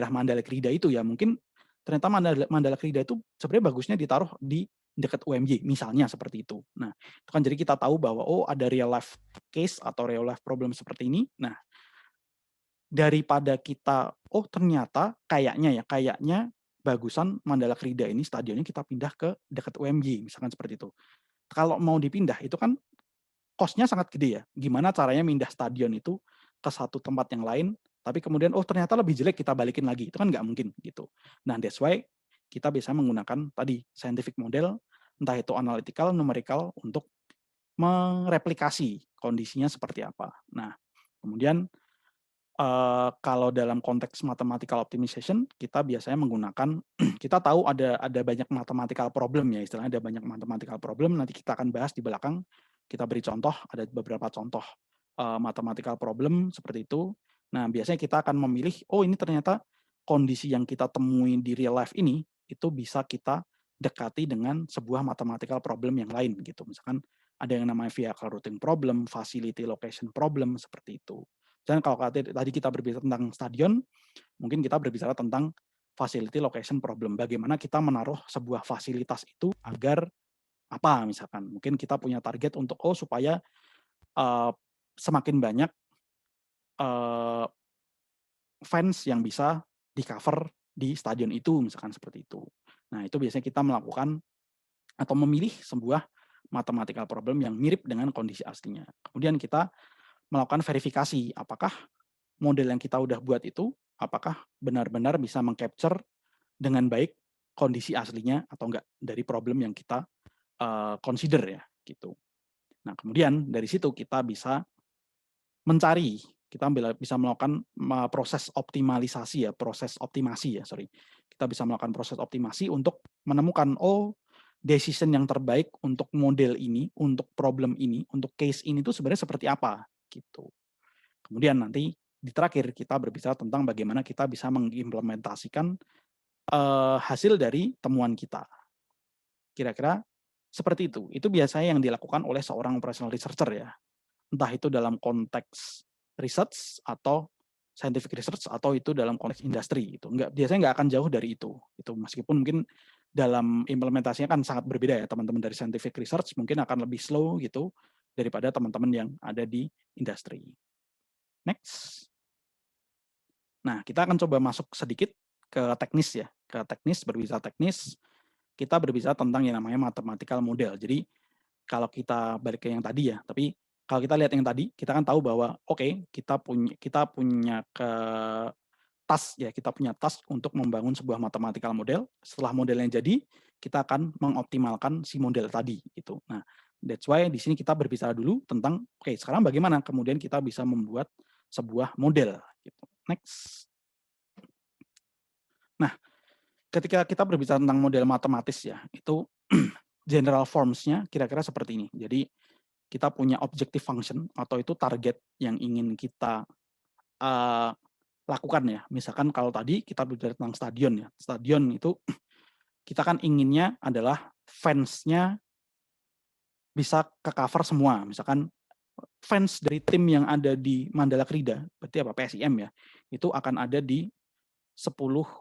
Mandala Krida itu ya. Mungkin ternyata Mandala Krida itu sebenarnya bagusnya ditaruh di dekat UMY misalnya seperti itu. Nah, itu kan jadi kita tahu bahwa ada real life case atau real life problem seperti ini. Nah, daripada kita ternyata kayaknya bagusan Mandala Krida ini stadionnya kita pindah ke dekat UMY misalkan seperti itu. Kalau mau dipindah itu kan cost-nya sangat gede ya. Gimana caranya pindah stadion itu ke satu tempat yang lain, tapi kemudian ternyata lebih jelek kita balikin lagi. Itu kan nggak mungkin gitu. Nah, that's why kita bisa menggunakan tadi scientific model, entah itu analytical, numerical untuk mereplikasi kondisinya seperti apa. Nah, kemudian kalau dalam konteks mathematical optimization, kita biasanya menggunakan kita tahu ada banyak mathematical problem ya, istilahnya ada banyak mathematical problem, nanti kita akan bahas di belakang, kita beri contoh, ada beberapa contoh mathematical problem seperti itu. Nah, biasanya kita akan memilih, ini ternyata kondisi yang kita temui di real life ini, itu bisa kita dekati dengan sebuah mathematical problem yang lain gitu. Misalkan ada yang namanya vehicle routing problem, facility location problem, seperti itu. Dan kalau tadi kita berbicara tentang stadion, mungkin kita berbicara tentang facility location problem. Bagaimana kita menaruh sebuah fasilitas itu agar misalkan. Mungkin kita punya target untuk supaya semakin banyak fans yang bisa di-cover di stadion itu, misalkan seperti itu. Nah, itu biasanya kita melakukan atau memilih sebuah mathematical problem yang mirip dengan kondisi aslinya. Kemudian kita melakukan verifikasi apakah model yang kita udah buat itu apakah benar-benar bisa meng-capture dengan baik kondisi aslinya atau enggak dari problem yang kita consider ya gitu. Nah, kemudian dari situ kita bisa mencari, kita bisa melakukan proses optimalisasi ya, proses optimasi ya, sorry. Kita bisa melakukan proses optimasi untuk menemukan decision yang terbaik untuk model ini, untuk problem ini, untuk case ini tuh sebenarnya seperti apa gitu. Kemudian nanti di terakhir kita berbicara tentang bagaimana kita bisa mengimplementasikan hasil dari temuan kita. Kira-kira seperti itu. Itu biasanya yang dilakukan oleh seorang operational researcher ya. Entah itu dalam konteks research atau scientific research atau itu dalam konteks industri itu. Biasanya nggak akan jauh dari itu. Itu meskipun mungkin dalam implementasinya kan sangat berbeda ya. Teman-teman dari scientific research mungkin akan lebih slow gitu daripada teman-teman yang ada di industri. Next. Nah, kita akan coba masuk sedikit ke teknis ya, berbicara teknis, kita berbicara tentang yang namanya mathematical model. Jadi kalau kita balik ke yang tadi ya, tapi kalau kita lihat yang tadi, kita kan tahu bahwa oke, kita punya task ya, kita punya task untuk membangun sebuah mathematical model. Setelah modelnya jadi, kita akan mengoptimalkan si model tadi gitu. Nah, that's why di sini kita berbicara dulu tentang oke, sekarang bagaimana kemudian kita bisa membuat sebuah model gitu. Next. Nah, ketika kita berbicara tentang model matematis ya, itu general forms-nya kira-kira seperti ini. Jadi kita punya objective function atau itu target yang ingin kita lakukan ya. Misalkan kalau tadi kita bicara tentang stadion ya. Stadion itu kita kan inginnya adalah fans-nya bisa ke-cover semua. Misalkan fans dari tim yang ada di Mandala Krida, berarti apa PSIM ya, itu akan ada di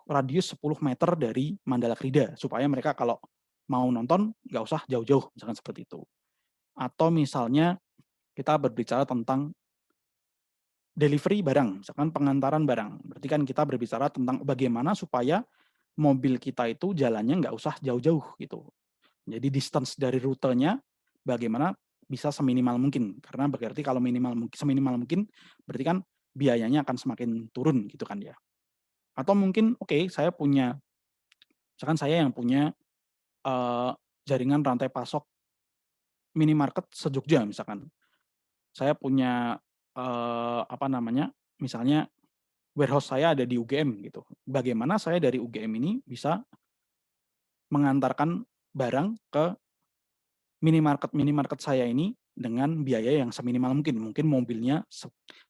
radius 10 meter dari Mandala Krida supaya mereka kalau mau nonton nggak usah jauh-jauh, misalkan seperti itu. Atau misalnya kita berbicara tentang delivery barang, misalkan pengantaran barang. Berarti kan kita berbicara tentang bagaimana supaya mobil kita itu jalannya nggak usah jauh-jauh gitu. Jadi distance dari rutenya bagaimana bisa seminimal mungkin. Karena berarti kalau seminimal mungkin berarti kan biayanya akan semakin turun gitu kan ya. Atau mungkin misalkan saya yang punya jaringan rantai pasok minimarket se-Jogja misalkan. Saya punya misalnya warehouse saya ada di UGM gitu. Bagaimana saya dari UGM ini bisa mengantarkan barang ke minimarket saya ini dengan biaya yang seminimal mungkin. Mungkin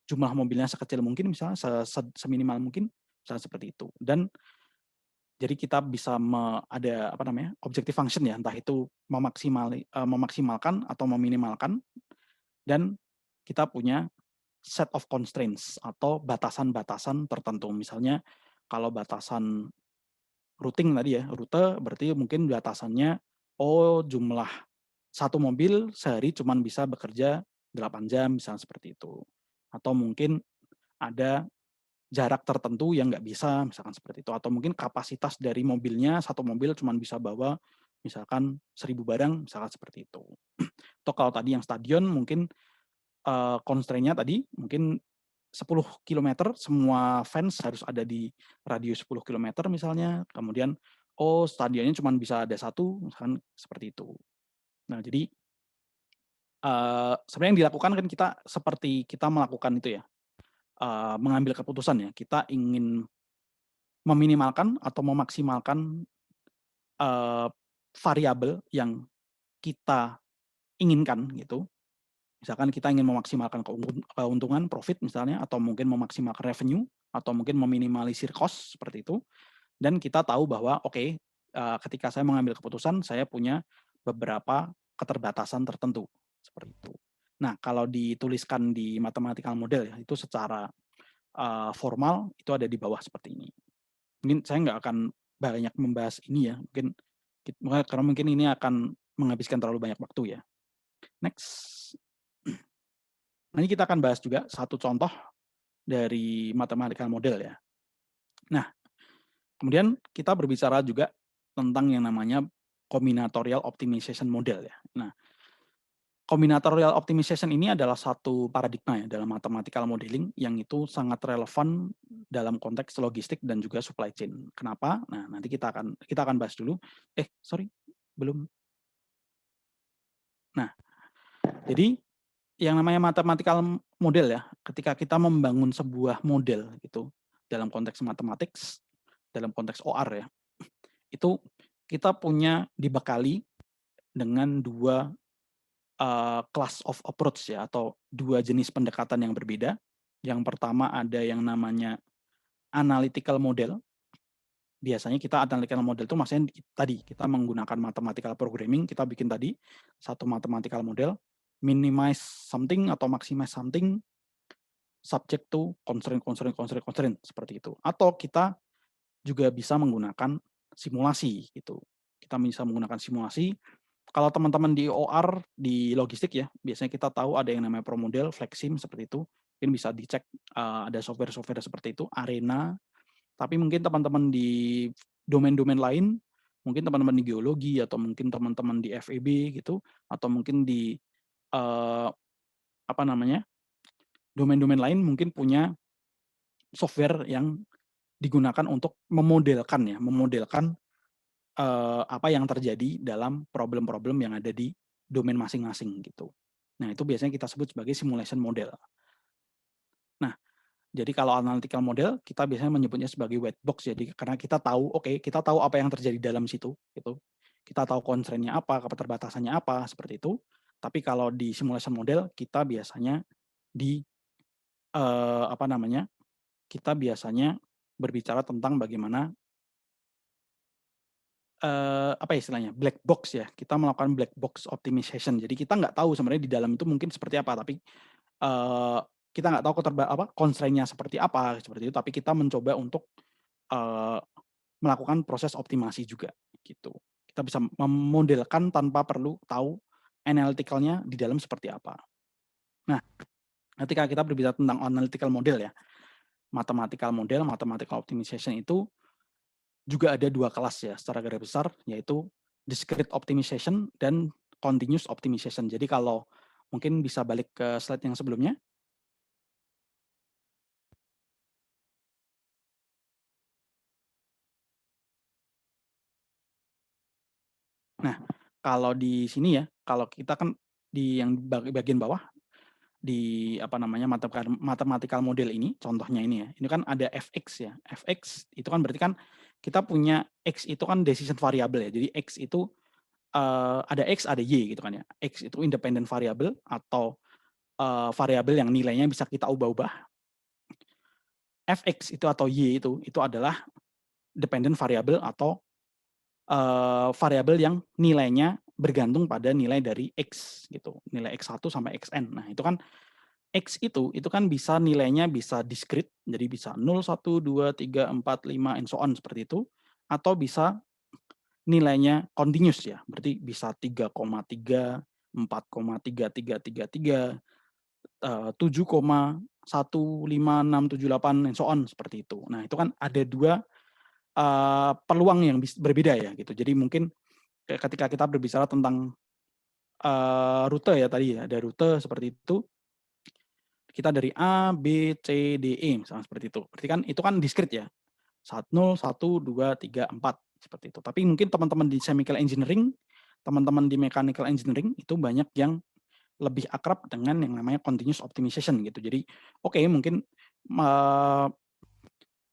jumlah mobilnya sekecil mungkin, misalnya seminimal mungkin, misalnya seperti itu. Dan jadi kita bisa ada objective function ya, entah itu memaksimalkan atau meminimalkan, dan kita punya set of constraints atau batasan-batasan tertentu. Misalnya kalau batasan routing tadi ya, rute berarti mungkin batasannya jumlah satu mobil sehari cuma bisa bekerja 8 jam misalnya seperti itu. Atau mungkin ada jarak tertentu yang nggak bisa misalkan seperti itu. Atau mungkin kapasitas dari mobilnya, satu mobil cuma bisa bawa misalkan 1000 barang misalkan seperti itu. Atau kalau tadi yang stadion mungkin constraint-nya tadi mungkin 10 km, semua fans harus ada di radius 10 km misalnya, kemudian stadionnya cuma bisa ada satu, misalkan seperti itu. Nah, jadi sebenarnya yang dilakukan kan kita seperti kita melakukan itu ya, mengambil keputusan ya, kita ingin meminimalkan atau memaksimalkan variabel yang kita inginkan gitu. Misalkan kita ingin memaksimalkan keuntungan, profit misalnya, atau mungkin memaksimalkan revenue, atau mungkin meminimalisir cost, seperti itu. Dan kita tahu bahwa, ketika saya mengambil keputusan, saya punya beberapa keterbatasan tertentu, seperti itu. Nah, kalau dituliskan di mathematical model ya, itu secara formal, itu ada di bawah seperti ini. Mungkin saya nggak akan banyak membahas ini ya, karena mungkin ini akan menghabiskan terlalu banyak waktu ya. Next. Nah, ini kita akan bahas juga satu contoh dari mathematical model ya. Nah, kemudian kita berbicara juga tentang yang namanya combinatorial optimization model ya. Nah, combinatorial optimization ini adalah satu paradigma ya dalam mathematical modeling yang itu sangat relevan dalam konteks logistik dan juga supply chain. Kenapa? Nah, nanti kita akan bahas dulu. Belum. Nah, jadi yang namanya mathematical model ya, ketika kita membangun sebuah model gitu dalam konteks matematik, dalam konteks OR ya, itu kita punya dibekali dengan dua class of approach ya, atau dua jenis pendekatan yang berbeda. Yang pertama ada yang namanya analytical model. Biasanya kita analytical model itu maksudnya tadi kita menggunakan mathematical programming, kita bikin tadi satu mathematical model, minimize something atau maximize something subject to constraint seperti itu. Atau kita juga bisa menggunakan simulasi gitu. Kita bisa menggunakan simulasi. Kalau teman-teman di OR di logistik ya, biasanya kita tahu ada yang namanya ProModel, Flexim seperti itu. Mungkin bisa dicek ada software-software seperti itu, Arena, Tapi mungkin teman-teman di domain-domain lain, mungkin teman-teman di geologi atau mungkin teman-teman di FEB gitu, atau mungkin di apa namanya, domain-domain lain mungkin punya software yang digunakan untuk memodelkan apa yang terjadi dalam problem-problem yang ada di domain masing-masing gitu. Nah, itu biasanya kita sebut sebagai simulation model. Nah, jadi kalau analytical model kita biasanya menyebutnya sebagai white box, jadi karena kita tahu, kita tahu apa yang terjadi dalam situ gitu. Kita tahu constraint-nya apa, keterbatasannya apa, seperti itu. Tapi kalau di simulation model kita biasanya di apa namanya? Kita biasanya berbicara tentang bagaimana apa istilahnya, black box ya, kita melakukan black box optimization. Jadi kita nggak tahu sebenarnya di dalam itu mungkin seperti apa, tapi kita nggak tahu constraint-nya seperti apa, seperti itu, tapi kita mencoba untuk melakukan proses optimasi juga, gitu. Kita bisa memodelkan tanpa perlu tahu analytical-nya di dalam seperti apa. Nah, ketika kita berbicara tentang analytical model ya, mathematical model, mathematical optimization itu juga ada 2 kelas ya secara garis besar, yaitu discrete optimization dan continuous optimization. Jadi kalau mungkin bisa balik ke slide yang sebelumnya. Nah, kalau di sini ya, kalau kita kan di yang bagian bawah, di apa namanya, mathematical model ini, contohnya ini ya, ini kan ada fx ya. Fx itu kan berarti kan kita punya x itu kan decision variable ya. Jadi x itu ada x, ada y gitu kan ya. X itu independent variable atau variabel yang nilainya bisa kita ubah-ubah. Fx itu atau y itu adalah dependent variable atau variabel yang nilainya bergantung pada nilai dari x gitu, nilai x1 sampai xn. Nah, itu kan x itu kan bisa nilainya bisa discrete, jadi bisa 0, 1, 2, 3, 4, 5, and so on seperti itu, atau bisa nilainya continuous ya, berarti bisa 3,3, 4,3333, 7,15678 and so on seperti itu. Nah, itu kan ada 2 peluang yang berbeda ya gitu. Jadi mungkin ketika kita berbicara tentang rute ya tadi ya, ada rute seperti itu, kita dari A, B, C, D, E misalnya seperti itu. Berarti kan itu kan discrete ya. 0, 1, 2, 3, 4 seperti itu. Tapi mungkin teman-teman di chemical engineering, teman-teman di mechanical engineering itu banyak yang lebih akrab dengan yang namanya continuous optimization gitu. Jadi mungkin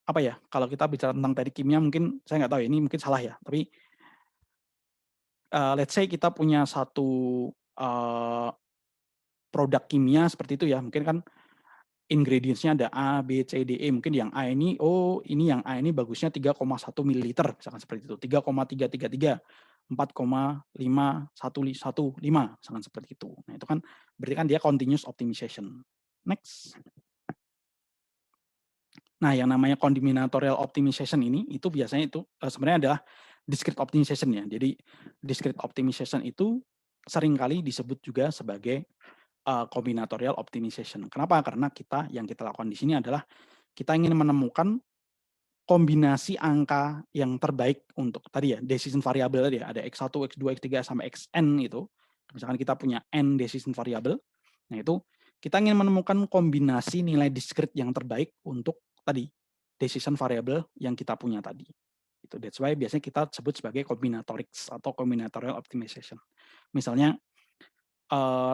apa ya, kalau kita bicara tentang tadi kimia mungkin saya nggak tahu ya, ini mungkin salah ya, tapi let's say kita punya satu produk kimia seperti itu ya, mungkin kan ingredients-nya ada A, B, C, D, E, mungkin yang A ini, ini yang A ini bagusnya 3,1 ml, misalkan seperti itu, 3,333, 4,5115, misalkan seperti itu. Nah, itu kan berarti kan dia continuous optimization. Next. Nah, yang namanya combinatorial optimization ini, itu biasanya itu sebenarnya adalah discrete optimization ya. Jadi discrete optimization itu seringkali disebut juga sebagai combinatorial optimization. Kenapa? Karena yang kita lakukan di sini adalah kita ingin menemukan kombinasi angka yang terbaik untuk tadi ya, decision variable tadi ya, ada X1, X2, X3 sampai Xn itu. Misalkan kita punya N decision variable. Nah, itu kita ingin menemukan kombinasi nilai discrete yang terbaik untuk tadi decision variable yang kita punya tadi. Itu that's why biasanya kita sebut sebagai combinatorics atau combinatorial optimization. Misalnya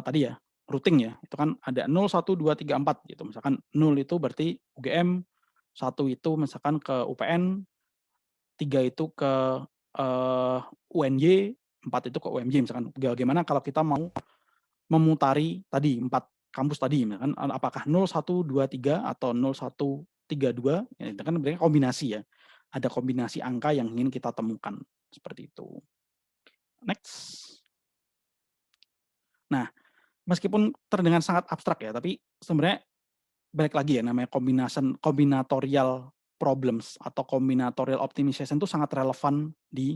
tadi ya, routing ya, itu kan ada 0, 1, 2, 3, 4 gitu. Misalkan 0 itu berarti UGM, 1 itu misalkan ke UPN, 3 itu ke UNY, 4 itu ke UMJ misalkan. Bagaimana kalau kita mau memutari tadi 4 kampus tadi misalkan apakah 0, 1, 2, 3 atau 0, 1, 3, 2, ya, itu kan berarti kombinasi ya. Ada kombinasi angka yang ingin kita temukan seperti itu. Next. Nah, meskipun terdengar sangat abstrak ya, tapi sebenarnya balik lagi ya, namanya combinatorial problems atau combinatorial optimization itu sangat relevan di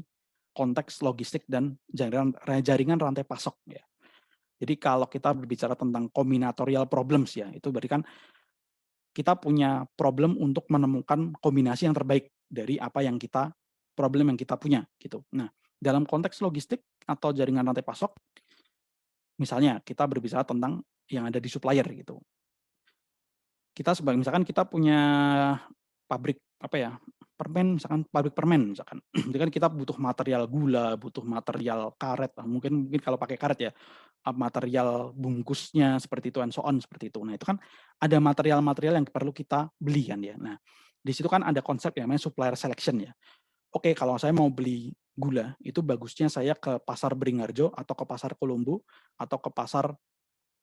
konteks logistik dan jaringan rantai pasok ya. Jadi kalau kita berbicara tentang combinatorial problems ya, itu berarti kan kita punya problem untuk menemukan kombinasi yang terbaik dari apa yang problem yang kita punya gitu. Nah, dalam konteks logistik atau jaringan rantai pasok, misalnya kita berbicara tentang yang ada di supplier gitu. Kita sebagai misalkan kita punya pabrik apa ya, misalkan pabrik permen misalkan. Jadi kan kita butuh material gula, butuh material karet, mungkin kalau pakai karet ya, material bungkusnya seperti itu and so on seperti itu. Nah, itu kan ada material-material yang perlu kita beli kan ya. Nah, di situ kan ada konsep yang namanya supplier selection ya. Oke, kalau saya mau beli gula, itu bagusnya saya ke pasar Beringharjo atau ke pasar Kolombo atau ke pasar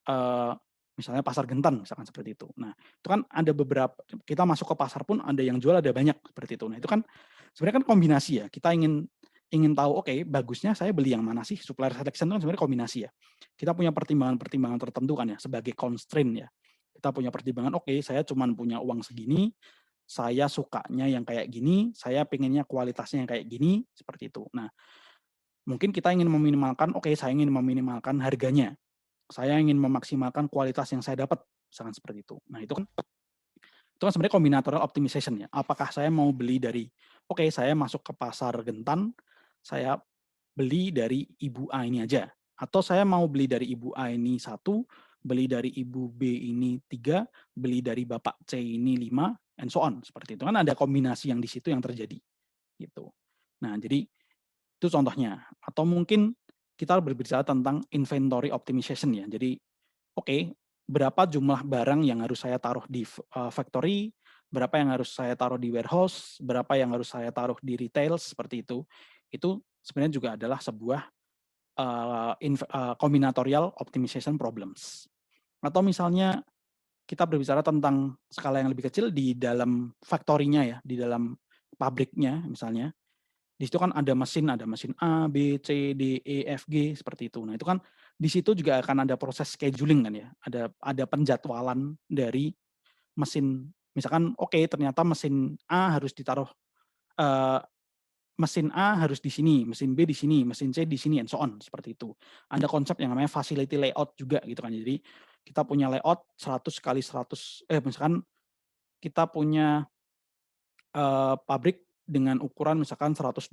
eee, misalnya pasar Gentan misalkan seperti itu. Nah, itu kan ada beberapa kita masuk ke pasar pun ada yang jual ada banyak seperti itu. Nah, itu kan sebenarnya kan kombinasi ya. Kita ingin tahu, oke, bagusnya saya beli yang mana sih? Supplier selection itu kan sebenarnya kombinasi ya. Kita punya pertimbangan-pertimbangan tertentu kan ya sebagai constraint ya. Kita punya pertimbangan, oke, saya cuman punya uang segini, saya sukanya yang kayak gini, saya pengennya kualitasnya yang kayak gini, seperti itu. Nah, mungkin kita ingin meminimalkan, oke, saya ingin meminimalkan harganya. Saya ingin memaksimalkan kualitas yang saya dapat, misalkan seperti itu. Nah, itu kan sebenarnya combinatorial optimization ya. Apakah saya mau beli dari, oke, saya masuk ke pasar Gentan, saya beli dari ibu A ini aja. Atau saya mau beli dari ibu A ini 1, beli dari ibu B ini 3, beli dari bapak C ini 5, and so on. Seperti itu kan ada kombinasi yang di situ yang terjadi. Gitu. Nah, jadi itu contohnya. Atau mungkin kita berbicara tentang inventory optimization ya. Jadi, oke, berapa jumlah barang yang harus saya taruh di factory, berapa yang harus saya taruh di warehouse, berapa yang harus saya taruh di retail, seperti itu. Itu sebenarnya juga adalah sebuah combinatorial optimization problems. Atau misalnya kita berbicara tentang skala yang lebih kecil di dalam factory-nya ya, di dalam pabriknya misalnya. Di situ kan ada mesin A, B, C, D, E, F, G seperti itu. Nah, itu kan di situ juga akan ada proses scheduling kan ya. Ada penjadwalan dari mesin. Misalkan oke, ternyata mesin A harus ditaruh mesin A harus di sini, mesin B di sini, mesin C di sini and so on seperti itu. Ada konsep yang namanya facility layout juga gitu kan. Jadi kita punya layout 100 kali 100 misalkan kita punya pabrik dengan ukuran misalkan 120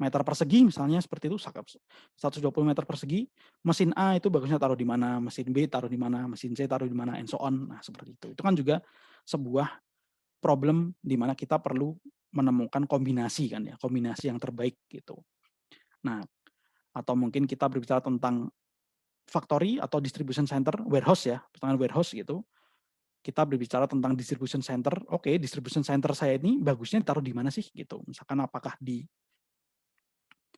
meter persegi misalnya seperti itu, 120 meter persegi, mesin A itu bagusnya taruh di mana, mesin B taruh di mana, mesin C taruh di mana, and so on. Nah, seperti itu. Itu kan juga sebuah problem di mana kita perlu menemukan kombinasi kan ya, kombinasi yang terbaik gitu. Nah, atau mungkin kita berbicara tentang factory atau distribution center, warehouse ya, pertengahan warehouse gitu. Kita berbicara tentang distribution center, oke, distribution center saya ini bagusnya ditaruh di mana sih gitu. Misalkan apakah di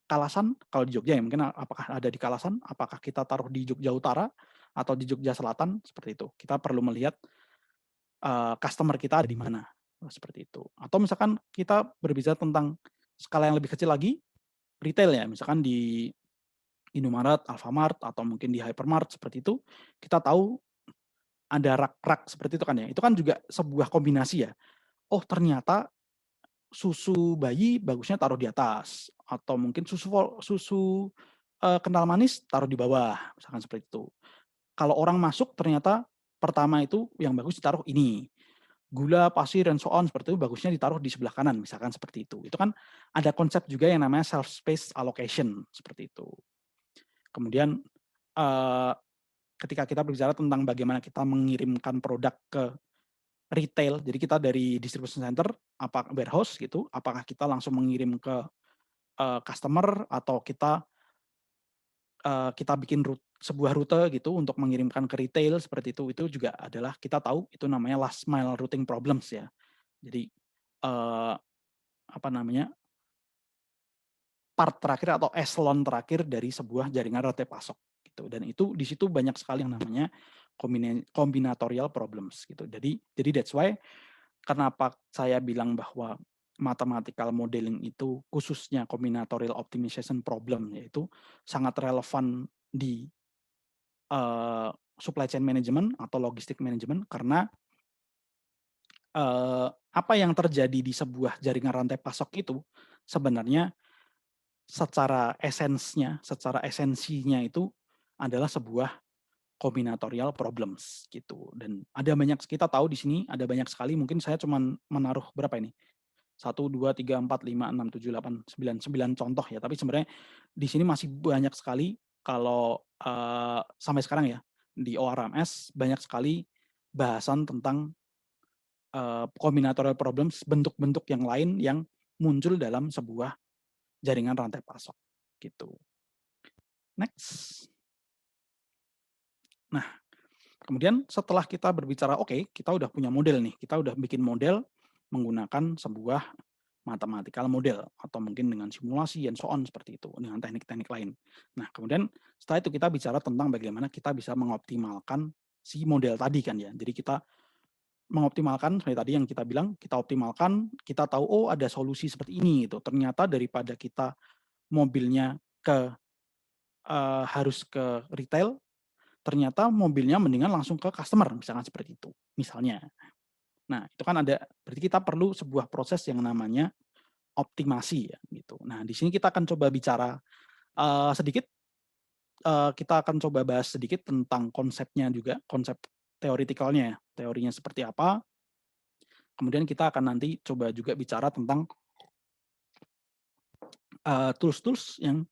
Kalasan, kalau di Jogja ya mungkin apakah ada di Kalasan, apakah kita taruh di Jogja Utara atau di Jogja Selatan, seperti itu. Kita perlu melihat customer kita ada di mana, seperti itu. Atau misalkan kita berbicara tentang skala yang lebih kecil lagi, retail ya, misalkan di Indomaret, Alfamart, atau mungkin di Hypermart seperti itu, kita tahu ada rak-rak seperti itu kan ya. Itu kan juga sebuah kombinasi ya. Oh, ternyata susu bayi bagusnya taruh di atas, atau mungkin susu kental manis taruh di bawah, misalkan seperti itu. Kalau orang masuk ternyata pertama itu yang bagus ditaruh ini, gula, pasir, dan so on seperti itu bagusnya ditaruh di sebelah kanan, misalkan seperti itu. Itu kan ada konsep juga yang namanya self space allocation seperti itu. Kemudian ketika kita berbicara tentang bagaimana kita mengirimkan produk ke retail, jadi kita dari distribution center, warehouse gitu, apakah kita langsung mengirim ke customer atau kita bikin sebuah rute gitu untuk mengirimkan ke retail seperti itu juga adalah kita tahu itu namanya last mile routing problems ya. Jadi apa namanya, part terakhir atau eselon terakhir dari sebuah jaringan rantai pasok gitu. Dan itu di situ banyak sekali yang namanya combinatorial problems gitu. Jadi that's why kenapa saya bilang bahwa mathematical modeling itu khususnya combinatorial optimization problem yaitu sangat relevan di supply chain management atau logistik management karena apa yang terjadi di sebuah jaringan rantai pasok itu sebenarnya secara esensinya itu adalah sebuah combinatorial problems gitu. Dan ada banyak, kita tahu di sini ada banyak sekali, mungkin saya cuman menaruh berapa ini? 1, 2, 3, 4, 5, 6, 7, 8, 9 contoh ya. Tapi sebenarnya di sini masih banyak sekali kalau sampai sekarang ya di ORMS banyak sekali bahasan tentang combinatorial problems, bentuk-bentuk yang lain yang muncul dalam sebuah jaringan rantai pasok gitu. Next. Nah, kemudian setelah kita berbicara, oke, kita udah punya model nih, kita udah bikin model menggunakan sebuah mathematical model atau mungkin dengan simulasi and so on seperti itu, dengan teknik-teknik lain. Nah, kemudian setelah itu kita bicara tentang bagaimana kita bisa mengoptimalkan si model tadi kan ya. Jadi kita mengoptimalkan seperti tadi yang kita bilang, kita optimalkan, kita tahu oh ada solusi seperti ini gitu. Ternyata daripada kita mobilnya harus ke retail, ternyata mobilnya mendingan langsung ke customer, misalkan seperti itu, misalnya. Nah, itu kan ada, berarti kita perlu sebuah proses yang namanya optimasi ya, gitu. Nah, di sini kita akan coba bicara sedikit, kita akan coba bahas sedikit tentang konsepnya juga, konsep teoretikalnya ya, teorinya seperti apa. Kemudian kita akan nanti coba juga bicara tentang tools-tools yang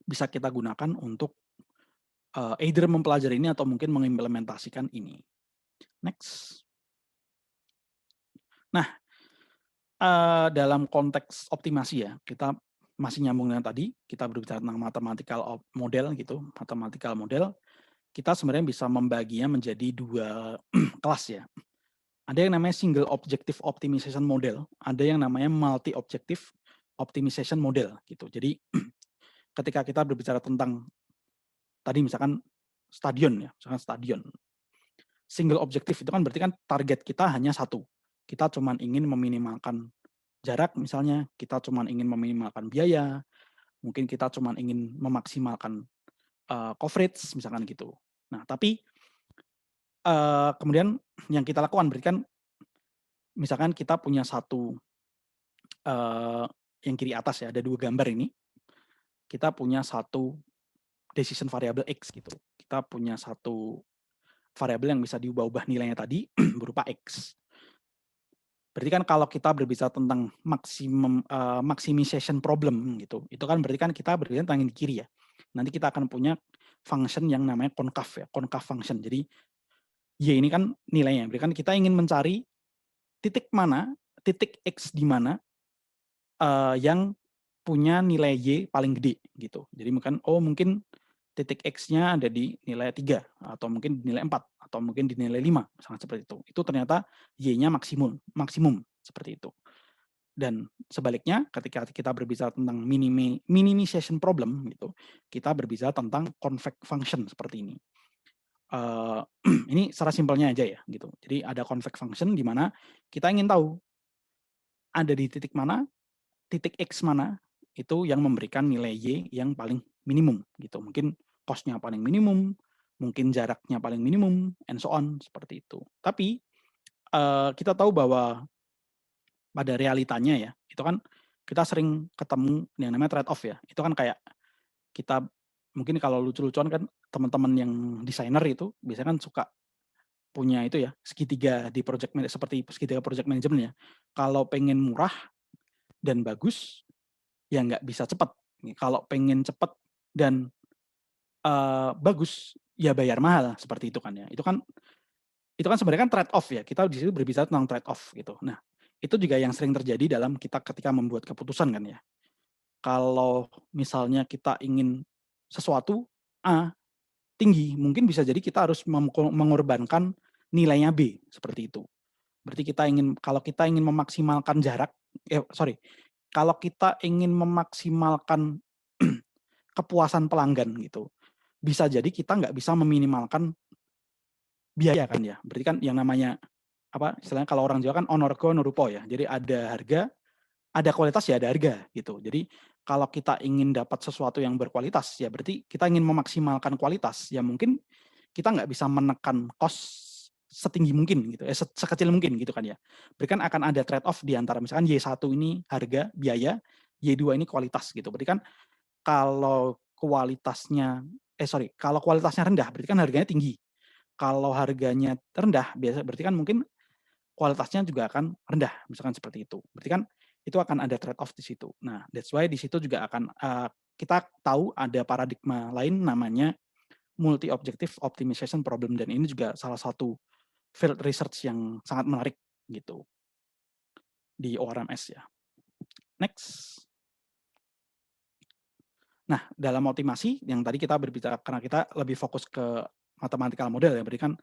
bisa kita gunakan untuk either mempelajari ini atau mungkin mengimplementasikan ini. Next. Nah, dalam konteks optimasi ya, kita masih nyambung dengan tadi, kita berbicara tentang mathematical model gitu, mathematical model, kita sebenarnya bisa membaginya menjadi 2 kelas ya. Ada yang namanya single objective optimization model, ada yang namanya multi objective optimization model gitu. Jadi ketika kita berbicara tentang tadi misalkan stadion ya, misalkan stadion. Single objective itu kan berarti kan target kita hanya satu. Kita cuma ingin meminimalkan jarak misalnya, kita cuma ingin meminimalkan biaya, mungkin kita cuma ingin memaksimalkan coverage misalkan gitu. Nah, tapi kemudian yang kita lakukan berarti kan misalkan kita punya satu yang kiri atas ya, ada 2 gambar ini. Kita punya satu decision variable X gitu. Kita punya satu variabel yang bisa diubah-ubah nilainya tadi berupa X. Berarti kan kalau kita berbicara tentang maximization problem gitu, itu kan berarti kan kita berbicara tentang yang di kiri ya. Nanti kita akan punya function yang namanya concave ya, concave function. Jadi Y ini kan nilainya, berarti kan kita ingin mencari titik mana, titik X di mana yang punya nilai Y paling gede gitu. Jadi mungkin titik X-nya ada di nilai 3 atau mungkin di nilai 4 atau mungkin di nilai 5 sangat seperti itu. Itu ternyata Y-nya maksimum seperti itu. Dan sebaliknya ketika kita berbicara tentang minimization problem gitu, kita berbicara tentang convex function seperti ini. Ini secara simpelnya aja ya gitu. Jadi ada convex function di mana kita ingin tahu ada di titik mana, titik X mana itu yang memberikan nilai Y yang paling minimum gitu. Mungkin cost-nya paling minimum, mungkin jaraknya paling minimum, and so on, seperti itu. Tapi kita tahu bahwa pada realitanya ya, itu kan kita sering ketemu yang namanya trade off ya. Itu kan kayak kita mungkin kalau lucu-lucuan kan teman-teman yang desainer itu biasanya kan suka punya itu ya, segitiga di seperti segitiga project management ya. Kalau pengen murah dan bagus, ya nggak bisa cepat. Kalau pengen cepat dan bagus, ya bayar mahal seperti itu kan ya. Itu kan sebenarnya kan trade off ya. Kita di situ berbicara tentang trade off gitu. Nah, itu juga yang sering terjadi dalam kita ketika membuat keputusan kan ya. Kalau misalnya kita ingin sesuatu A tinggi, mungkin bisa jadi kita harus mengorbankan nilainya B seperti itu. Berarti kalau kita ingin memaksimalkan jarak, kalau kita ingin memaksimalkan kepuasan pelanggan gitu, bisa jadi kita nggak bisa meminimalkan biaya kan ya. Berarti kan yang namanya istilahnya kalau orang Jawa kan onorgo norupo ya. Jadi ada harga, ada kualitas ya ada harga gitu. Jadi kalau kita ingin dapat sesuatu yang berkualitas ya berarti kita ingin memaksimalkan kualitas ya mungkin kita nggak bisa menekan cost setinggi mungkin gitu, sekecil mungkin gitu kan ya. Berarti kan akan ada trade off di antara misalkan Y1 ini harga, biaya, Y2 ini kualitas gitu. Berarti kan kalau kualitasnya kalau kualitasnya rendah berarti kan harganya tinggi. Kalau harganya rendah berarti kan mungkin kualitasnya juga akan rendah, misalkan seperti itu. Berarti kan itu akan ada trade off di situ. Nah, that's why di situ juga akan kita tahu ada paradigma lain namanya multi objective optimization problem, dan ini juga salah satu field research yang sangat menarik gitu di ORMS ya. Next. Nah, dalam optimasi yang tadi kita berbicara, karena kita lebih fokus ke mathematical model ya, berarti kan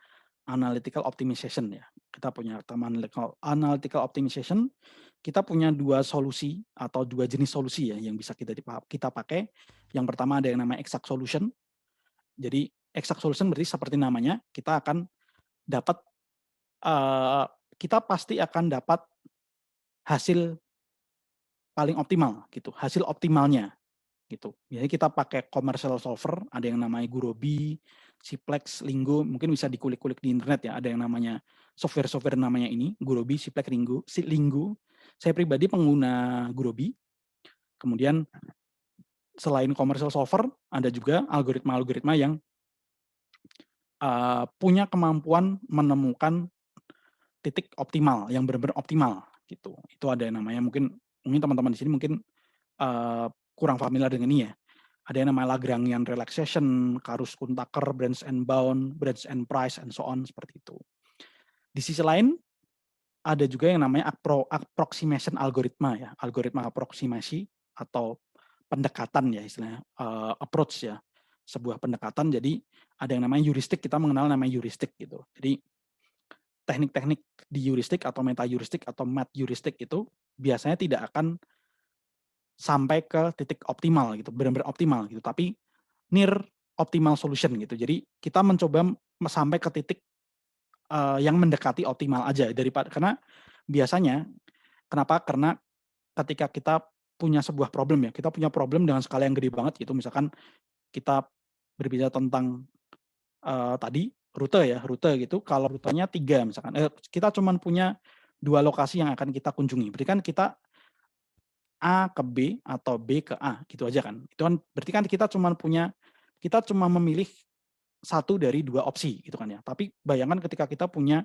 analytical optimization ya. Kita punya analytical optimization, kita punya dua solusi atau dua jenis solusi ya yang bisa kita pakai. Yang pertama ada yang namanya exact solution. Jadi exact solution berarti seperti namanya, kita akan dapat kita pasti akan dapat hasil paling optimal gitu, hasil optimalnya gitu. Jadi kita pakai commercial solver, ada yang namanya Gurobi, Simplex, Lingo, mungkin bisa dikulik-kulik di internet ya, ada yang namanya software-software namanya ini, Gurobi, Simplex, Lingo. Saya pribadi pengguna Gurobi. Kemudian selain commercial solver, ada juga algoritma-algoritma yang punya kemampuan menemukan titik optimal, yang benar-benar optimal gitu. Itu ada yang namanya mungkin teman-teman di sini mungkin kurang familiar dengan ini ya. Ada yang namanya Lagrangian relaxation, Karuskun-Tucker, branch and bound, branch and price, and so on, seperti itu. Di sisi lain, ada juga yang namanya approximation algoritma ya, algoritma aproksimasi atau pendekatan ya istilahnya, approach ya, sebuah pendekatan. Jadi ada yang namanya heuristik, kita mengenal namanya heuristik gitu. Jadi teknik-teknik di heuristik atau meta heuristik atau math heuristik itu biasanya tidak akan sampai ke titik optimal gitu, benar-benar optimal gitu, tapi near optimal solution gitu. Jadi kita mencoba sampai ke titik yang mendekati optimal aja, daripada, karena biasanya kenapa? Karena ketika kita punya sebuah problem ya, kita punya problem dengan skala yang gede banget gitu, misalkan kita berbicara tentang tadi rute gitu, kalau rutenya 3 misalkan, kita cuma punya 2 lokasi yang akan kita kunjungi, berarti kan kita A ke B atau B ke A gitu aja kan. Itu kan berarti kan kita cuma memilih satu dari 2 opsi gitu kan ya. Tapi bayangkan ketika kita punya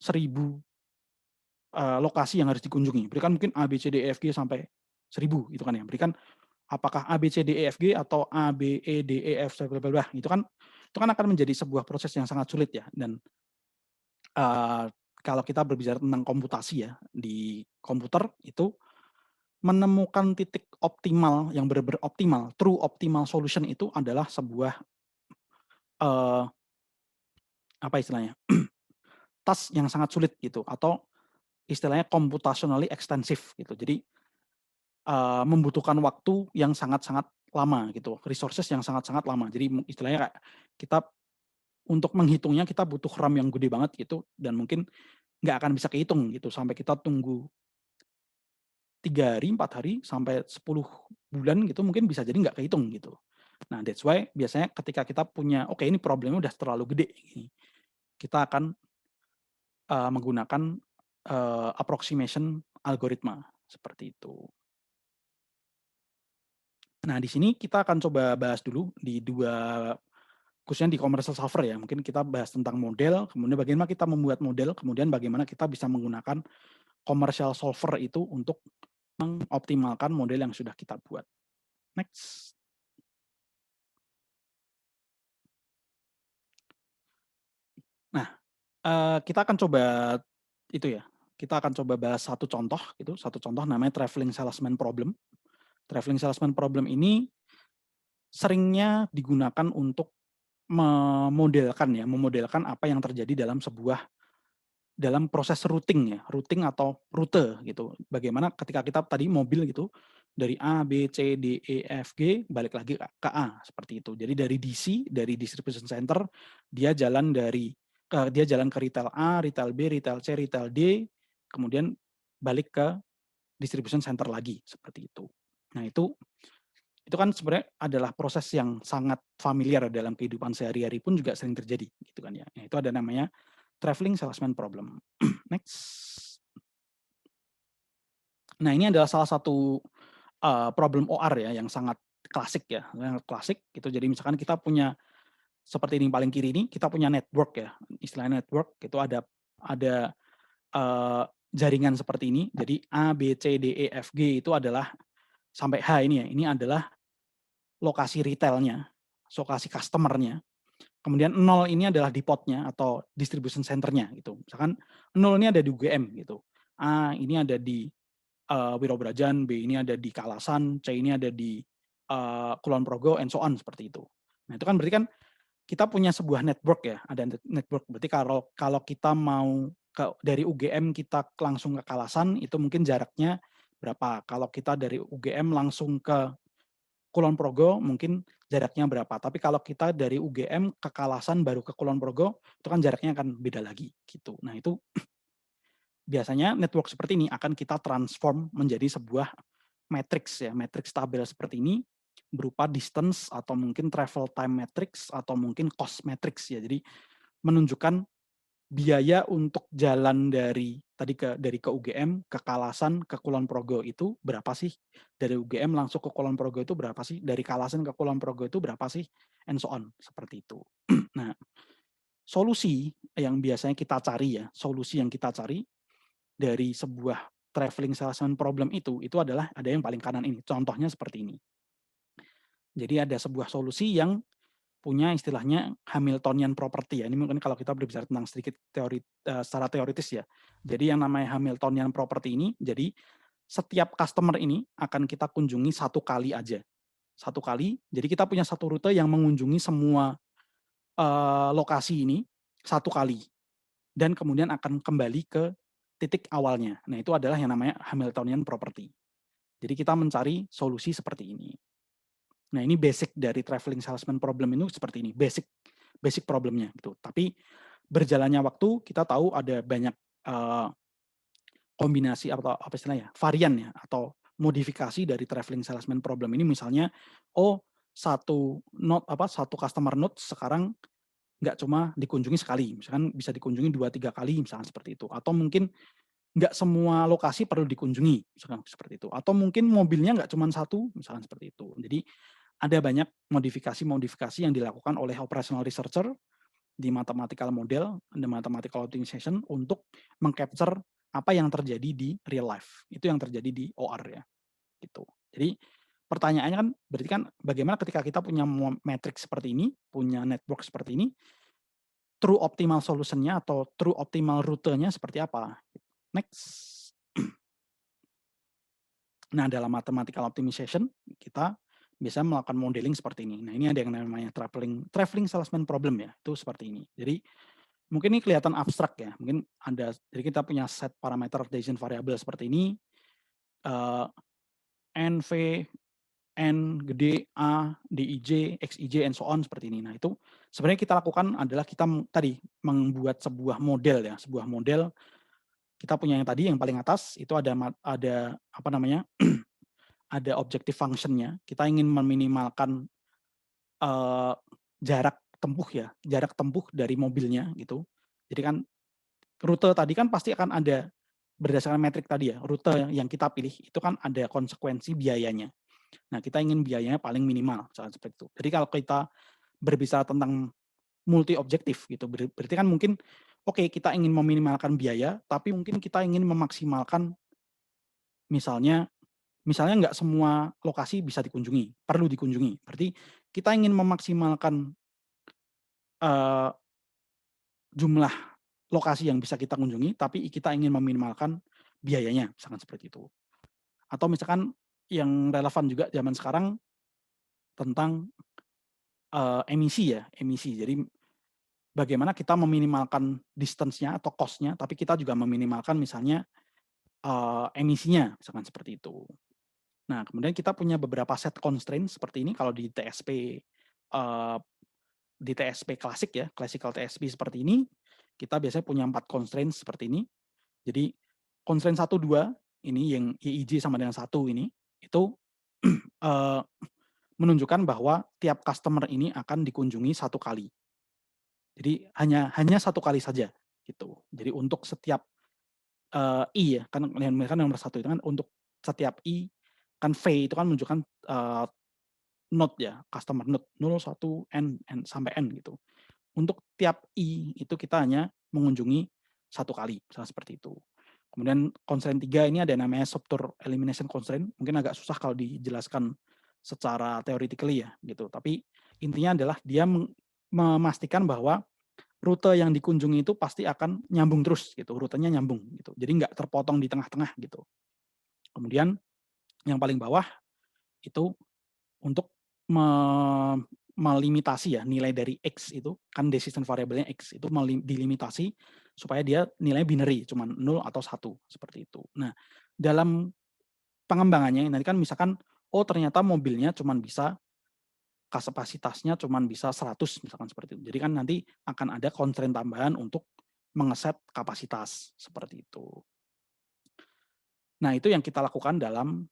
1000 lokasi yang harus dikunjungi. Berarti kan mungkin A, B, C, D, E, F, G sampai 1000 gitu kan ya. Berarti kan apakah A, B, C, D, E, F, G atau A, B, E, D, E, F, bla bla bla, itu kan akan menjadi sebuah proses yang sangat sulit ya. Dan kalau kita berbicara tentang komputasi ya, di komputer itu menemukan titik optimal yang benar-benar optimal, true optimal solution itu adalah sebuah apa istilahnya, task yang sangat sulit gitu, atau istilahnya computationally extensive gitu. Jadi membutuhkan waktu yang sangat-sangat lama gitu, resources yang sangat-sangat lama. Jadi istilahnya kayak kita untuk menghitungnya kita butuh RAM yang gede banget gitu, dan mungkin nggak akan bisa kehitung gitu, sampai kita tunggu 3 hari, 4 hari, sampai 10 bulan gitu, mungkin bisa jadi nggak kehitung gitu. Nah, that's why biasanya ketika kita punya, oke ini problemnya udah terlalu gede, kita akan menggunakan approximation algoritma, seperti itu. Nah, di sini kita akan coba bahas dulu di khususnya di commercial solver ya, mungkin kita bahas tentang model, kemudian bagaimana kita membuat model, kemudian bagaimana kita bisa menggunakan commercial solver itu untuk mengoptimalkan model yang sudah kita buat. Next. Nah, kita akan coba itu ya, kita akan coba bahas satu contoh namanya traveling salesman problem. Traveling salesman problem ini seringnya digunakan untuk memodelkan apa yang terjadi dalam proses routing atau rute gitu. Bagaimana ketika kita tadi mobil gitu, dari A, B, C, D, E, F, G, balik lagi ke A, seperti itu. Jadi dari DC, dari distribution center, dia jalan ke retail A, retail B, retail C, retail D, kemudian balik ke distribution center lagi, seperti itu. Nah, itu kan sebenarnya adalah proses yang sangat familiar dalam kehidupan sehari-hari pun juga sering terjadi gitu kan ya. Nah, itu ada namanya traveling salesman problem. Next. Nah, ini adalah salah satu problem OR ya yang sangat klasik ya, yang klasik gitu. Jadi misalkan kita punya seperti ini paling kiri ini, kita punya network ya, istilahnya network itu ada jaringan seperti ini. Jadi A, B, C, D, E, F, G itu adalah sampai H ini ya, ini adalah lokasi retailnya, lokasi customer-nya. Kemudian 0 ini adalah depot-nya atau distribution center-nya gitu. Misalkan 0 ini ada di UGM gitu. A ini ada di Wiro Brajan, B ini ada di Kalasan, C ini ada di Kulon Progo, and so on seperti itu. Nah itu kan berarti kan kita punya sebuah network ya, ada network. Berarti kalau kita mau dari UGM kita langsung ke Kalasan itu mungkin jaraknya berapa. Kalau kita dari UGM langsung ke Kulon Progo mungkin jaraknya berapa. Tapi kalau kita dari UGM ke Kalasan baru ke Kulon Progo itu kan jaraknya akan beda lagi gitu. Nah itu biasanya network seperti ini akan kita transform menjadi sebuah matrix ya, matrix tabel seperti ini berupa distance atau mungkin travel time matrix atau mungkin cost matrix ya. Jadi menunjukkan biaya untuk jalan dari ke UGM ke Kalasan ke Kulon Progo itu berapa sih? Dari UGM langsung ke Kulon Progo itu berapa sih? Dari Kalasan ke Kulon Progo itu berapa sih? And so on, seperti itu. Nah, solusi yang biasanya kita cari ya, solusi yang kita cari dari sebuah traveling salesman problem itu adalah ada yang paling kanan ini. Contohnya seperti ini. Jadi ada sebuah solusi yang punya istilahnya Hamiltonian property ya. Ini mungkin kalau kita berbicara tentang sedikit teori secara teoritis ya. Jadi yang namanya Hamiltonian property ini, jadi setiap customer ini akan kita kunjungi satu kali aja. Satu kali. Jadi kita punya satu rute yang mengunjungi semua lokasi ini satu kali. Dan kemudian akan kembali ke titik awalnya. Nah, itu adalah yang namanya Hamiltonian property. Jadi kita mencari solusi seperti ini. Nah, ini basic dari traveling salesman problem itu seperti ini, basic problemnya gitu. Tapi berjalannya waktu kita tahu ada banyak kombinasi atau apa istilahnya, varian ya atau modifikasi dari traveling salesman problem ini. Misalnya, satu customer note sekarang nggak cuma dikunjungi sekali, misalkan bisa dikunjungi 2-3 kali misalkan seperti itu. Atau mungkin nggak semua lokasi perlu dikunjungi, misalkan seperti itu. Atau mungkin mobilnya nggak cuma satu, misalkan seperti itu. Jadi ada banyak modifikasi-modifikasi yang dilakukan oleh operational researcher di mathematical model, the mathematical optimization untuk mengcapture apa yang terjadi di real life. Itu yang terjadi di OR ya, gitu. Jadi pertanyaannya kan berarti kan bagaimana ketika kita punya matrix seperti ini, punya network seperti ini, true optimal solution-nya atau true optimal rutenya seperti apa? Next. Nah, dalam mathematical optimization kita bisa melakukan modeling seperti ini. Nah, ini ada yang namanya traveling salesman problem ya, itu seperti ini. Jadi mungkin ini kelihatan abstrak ya, mungkin jadi kita punya set parameter decision variable seperti ini, N, V, N, gede, A, DIJ, XIJ, and so on seperti ini. Nah, itu sebenarnya kita lakukan adalah kita tadi membuat sebuah model ya, sebuah model. Kita punya yang tadi yang paling atas itu ada apa namanya? Ada objective function-nya. Kita ingin meminimalkan jarak tempuh dari mobilnya gitu. Jadi kan rute tadi kan pasti akan ada berdasarkan metrik tadi ya, rute yang kita pilih itu kan ada konsekuensi biayanya. Nah, kita ingin biayanya paling minimal, misalkan seperti itu. Jadi kalau kita berbicara tentang multi objektif gitu, berarti kan mungkin kita ingin meminimalkan biaya, tapi mungkin kita ingin memaksimalkan misalnya nggak semua lokasi bisa dikunjungi, perlu dikunjungi. Berarti kita ingin memaksimalkan jumlah lokasi yang bisa kita kunjungi, tapi kita ingin meminimalkan biayanya, misalkan seperti itu. Atau misalkan yang relevan juga zaman sekarang tentang emisi ya, emisi. Jadi bagaimana kita meminimalkan distance-nya atau cost-nya, tapi kita juga meminimalkan misalnya emisinya, misalkan seperti itu. Nah, kemudian kita punya beberapa set constraint seperti ini kalau di TSP klasik ya, classical TSP seperti ini, kita biasanya punya 4 constraint seperti ini. Jadi constraint 1, 2 ini yang IIJ sama dengan 1 ini, itu menunjukkan bahwa tiap customer ini akan dikunjungi 1 kali. Jadi hanya 1 kali saja gitu. Jadi untuk setiap I ya, kan nomor 1 itu kan untuk setiap I, kan V itu kan menunjukkan node ya, customer node 0, 1, N sampai N gitu. Untuk tiap I itu kita hanya mengunjungi 1 kali, misalnya seperti itu. Kemudian constraint 3 ini ada namanya subtour elimination constraint, mungkin agak susah kalau dijelaskan secara theoretically ya gitu, tapi intinya adalah dia memastikan bahwa rute yang dikunjungi itu pasti akan nyambung terus gitu, rutenya nyambung gitu. Jadi nggak terpotong di tengah-tengah gitu. Kemudian yang paling bawah itu untuk melimitasi ya nilai dari X itu, kan decision variable-nya X, itu dilimitasi supaya dia nilainya binary, cuma 0 atau 1, seperti itu. Nah, dalam pengembangannya nanti kan misalkan, oh ternyata mobilnya cuma bisa kapasitasnya cuma bisa 100 misalkan seperti itu. Jadi kan nanti akan ada constraint tambahan untuk mengeset kapasitas, seperti itu. Nah, itu yang kita lakukan dalam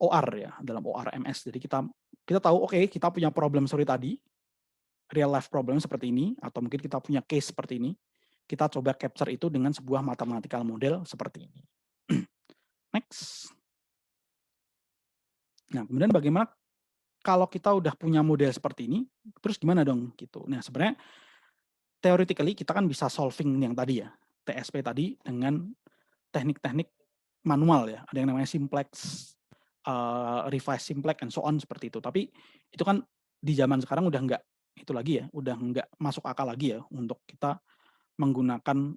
OR ya, dalam ORMS. Jadi kita tahu oke, kita punya problem seperti tadi, real life problem seperti ini, atau mungkin kita punya case seperti ini. Kita coba capture itu dengan sebuah mathematical model seperti ini. Next. Nah, kemudian bagaimana kalau kita udah punya model seperti ini, terus gimana dong gitu. Nah, sebenarnya theoretically kita kan bisa solving yang tadi ya, TSP tadi dengan teknik-teknik manual ya. Ada yang namanya simplex, revise simplex, and so on seperti itu. Tapi itu kan di zaman sekarang udah nggak itu lagi ya, udah nggak masuk akal lagi ya untuk kita menggunakan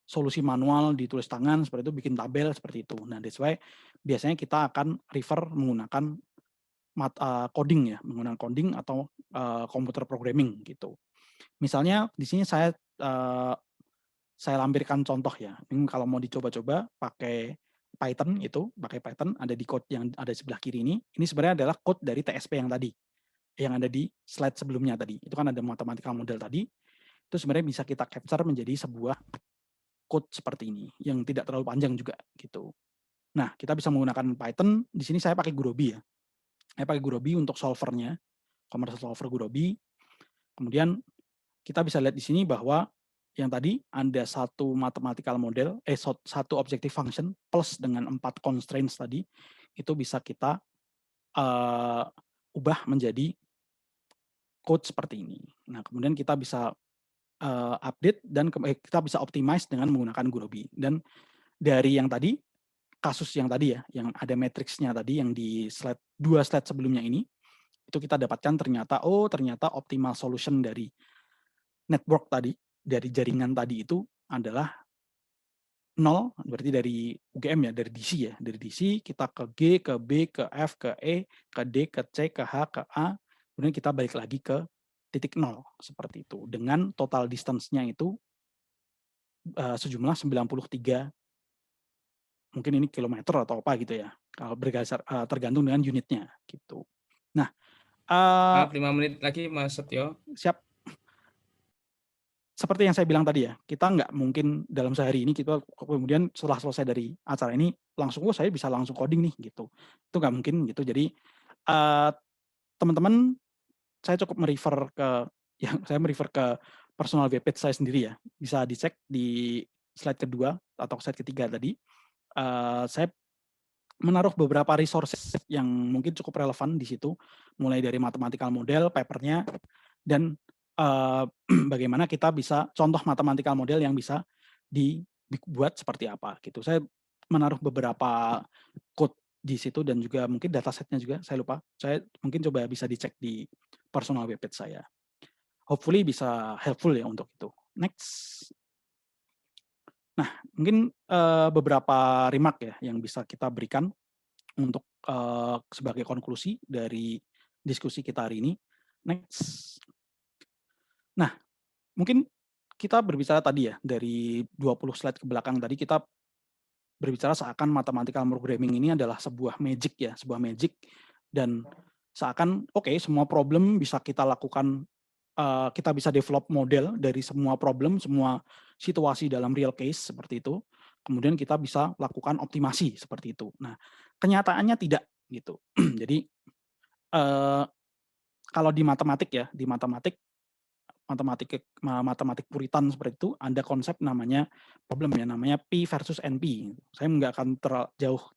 solusi manual ditulis tangan seperti itu, bikin tabel seperti itu. Nah, that's why biasanya kita akan refer menggunakan coding ya, menggunakan coding atau computer programming gitu. Misalnya di sini saya lampirkan contoh ya. Ini kalau mau dicoba-coba pakai Python itu, pakai Python ada di code yang ada di sebelah kiri ini. Ini sebenarnya adalah code dari TSP yang tadi, yang ada di slide sebelumnya tadi. Itu kan ada mathematical model tadi. Itu sebenarnya bisa kita capture menjadi sebuah code seperti ini yang tidak terlalu panjang juga gitu. Nah, kita bisa menggunakan Python. Di sini saya pakai Gurobi ya. Saya pakai Gurobi untuk solvernya, commercial solver Gurobi. Kemudian kita bisa lihat di sini bahwa yang tadi ada satu mathematical model, satu objective function plus dengan 4 constraints tadi, itu bisa kita ubah menjadi code seperti ini. Nah, kemudian kita bisa update dan kita bisa optimize dengan menggunakan Gurobi. Dan dari yang tadi, kasus yang tadi ya, yang ada matriksnya tadi yang di dua slide sebelumnya ini, itu kita dapatkan ternyata optimal solution dari network tadi, dari jaringan tadi itu adalah 0, berarti dari UGM ya, dari DC ya. Dari DC kita ke G, ke B, ke F, ke E, ke D, ke C, ke H, ke A, kemudian kita balik lagi ke titik 0, seperti itu. Dengan total distance-nya itu sejumlah 93, mungkin ini kilometer atau apa gitu ya, kalau tergantung dengan unitnya gitu. Nah, 5 menit lagi Mas Setio. siap. Seperti yang saya bilang tadi ya, kita nggak mungkin dalam sehari ini kita kemudian setelah selesai dari acara ini langsung saya bisa langsung coding nih gitu. Itu nggak mungkin gitu. Jadi teman-teman, saya cukup saya merefer ke personal webpage saya sendiri ya. Bisa dicek di slide kedua atau slide ketiga tadi. Saya menaruh beberapa resources yang mungkin cukup relevan di situ, mulai dari mathematical model, papernya, dan bagaimana kita bisa contoh mathematical model yang bisa dibuat seperti apa gitu. Saya menaruh beberapa code di situ dan juga mungkin datasetnya juga saya lupa. Saya mungkin coba bisa dicek di personal webpage saya. Hopefully bisa helpful ya untuk itu. Next. Nah, mungkin beberapa remark ya yang bisa kita berikan untuk sebagai konklusi dari diskusi kita hari ini. Next. Nah, mungkin kita berbicara tadi ya, dari 20 slide ke belakang tadi kita berbicara seakan mathematical programming ini adalah sebuah magic ya, sebuah magic, dan seakan semua problem bisa kita lakukan, kita bisa develop model dari semua problem, semua situasi dalam real case seperti itu, kemudian kita bisa lakukan optimasi seperti itu. Nah, kenyataannya tidak gitu. Jadi kalau di matematik ya, di matematik puritan seperti itu, ada konsep namanya problem ya, namanya P versus NP. Saya nggak akan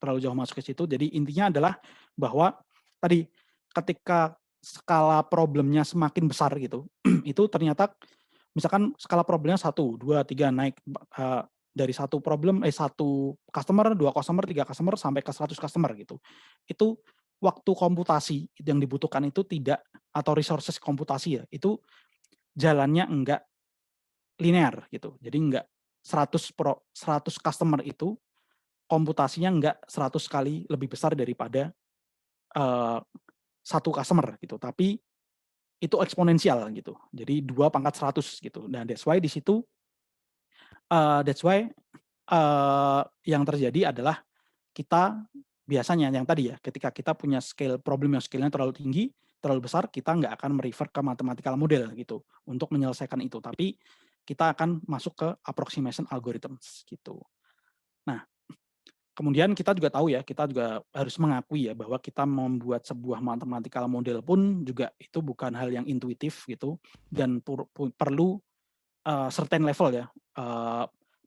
terlalu jauh masuk ke situ. Jadi intinya adalah bahwa tadi ketika skala problemnya semakin besar gitu, itu ternyata misalkan skala problemnya 1, 2, 3 naik dari satu customer, 2 customer, 3 customer sampai ke 100 customer gitu. Itu waktu komputasi yang dibutuhkan itu tidak, atau resources komputasi ya, itu jalannya enggak linear gitu. Jadi enggak 100 customer itu komputasinya enggak 100 kali lebih besar daripada uh, satu customer gitu, tapi itu eksponensial gitu. Jadi 2 pangkat 100 gitu. Nah, that's why di situ yang terjadi adalah kita biasanya yang tadi ya, ketika kita punya problem yang scale-nya terlalu tinggi, terlalu besar, kita nggak akan merefer ke mathematical model gitu untuk menyelesaikan itu, tapi kita akan masuk ke approximation algorithms gitu. Nah, kemudian kita juga tahu ya, kita juga harus mengakui ya bahwa kita membuat sebuah mathematical model pun juga itu bukan hal yang intuitif gitu, dan perlu certain level ya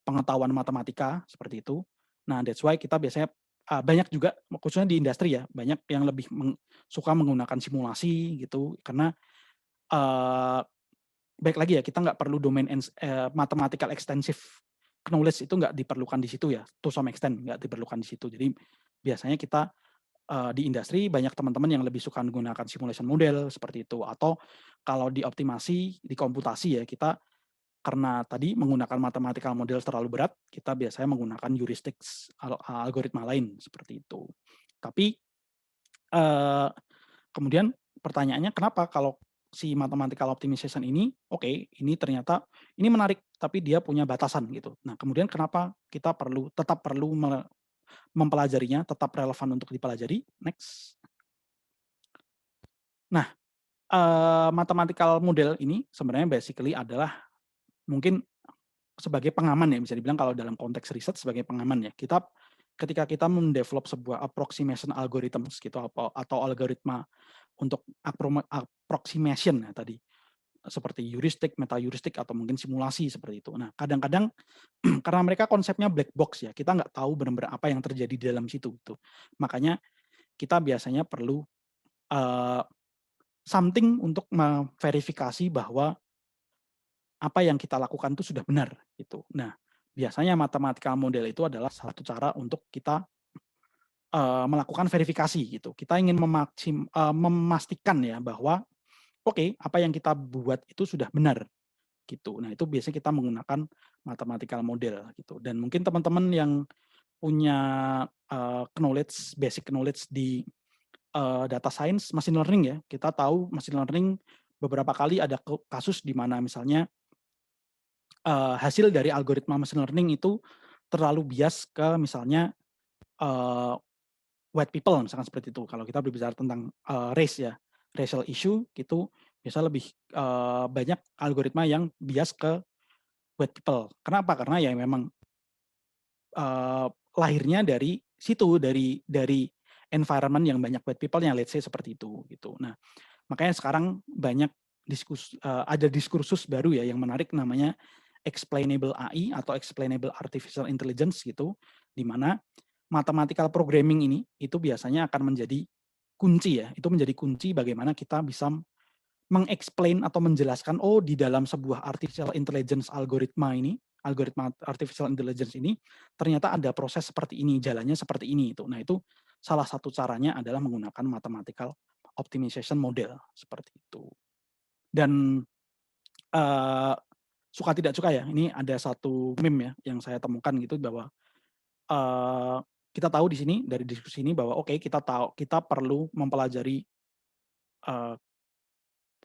pengetahuan matematika seperti itu. Nah, that's why kita biasanya banyak juga, khususnya di industri ya, banyak yang lebih suka menggunakan simulasi gitu, karena baik lagi ya, kita nggak perlu domain mathematical extensive knowledge, itu nggak diperlukan di situ ya, to some extent nggak diperlukan di situ. Jadi biasanya kita di industri banyak teman-teman yang lebih suka menggunakan simulation model seperti itu, atau kalau di optimasi, di komputasi ya, kita karena tadi menggunakan mathematical model terlalu berat, kita biasanya menggunakan heuristics algoritma lain seperti itu. Tapi kemudian pertanyaannya, kenapa kalau si mathematical optimization ini, oke, ini ternyata ini menarik, tapi dia punya batasan gitu. Nah, kemudian kenapa kita tetap perlu mempelajarinya, tetap relevan untuk dipelajari? Next. Nah, mathematical model ini sebenarnya basically adalah mungkin sebagai pengaman ya, bisa dibilang kalau dalam konteks riset sebagai pengaman ya. Ketika kita mendevelop sebuah approximation algorithms gitu, atau algoritma untuk approximation ya tadi, seperti heuristik, meta heuristik, atau mungkin simulasi seperti itu. Nah, kadang-kadang karena mereka konsepnya black box ya, kita nggak tahu benar-benar apa yang terjadi di dalam situ gitu. Makanya kita biasanya perlu something untuk memverifikasi bahwa apa yang kita lakukan itu sudah benar gitu. Nah, biasanya mathematical model itu adalah satu cara untuk kita melakukan verifikasi gitu. Kita ingin memastikan ya bahwa oke, apa yang kita buat itu sudah benar gitu. Nah, itu biasanya kita menggunakan mathematical model gitu. Dan mungkin teman-teman yang punya basic knowledge di data science, machine learning ya, kita tahu machine learning beberapa kali ada kasus di mana misalnya hasil dari algoritma machine learning itu terlalu bias ke misalnya white people misalkan seperti itu. Kalau kita berbicara tentang race ya, racial issue gitu, biasa lebih banyak algoritma yang bias ke white people. Kenapa? Karena ya memang lahirnya dari situ, dari environment yang banyak white people yang let's say seperti itu gitu. Nah, makanya sekarang banyak ada diskursus baru ya yang menarik, namanya explainable AI atau explainable artificial intelligence gitu, di mana mathematical programming ini itu biasanya akan menjadi kunci ya, itu menjadi kunci bagaimana kita bisa mengexplain atau menjelaskan, oh di dalam sebuah artificial intelligence algoritma artificial intelligence ini ternyata ada proses seperti ini, jalannya seperti ini itu. Nah, itu salah satu caranya adalah menggunakan mathematical optimization model seperti itu. Dan suka tidak suka ya, ini ada satu meme ya yang saya temukan gitu, bahwa kita tahu di sini dari diskusi ini bahwa oke, kita perlu mempelajari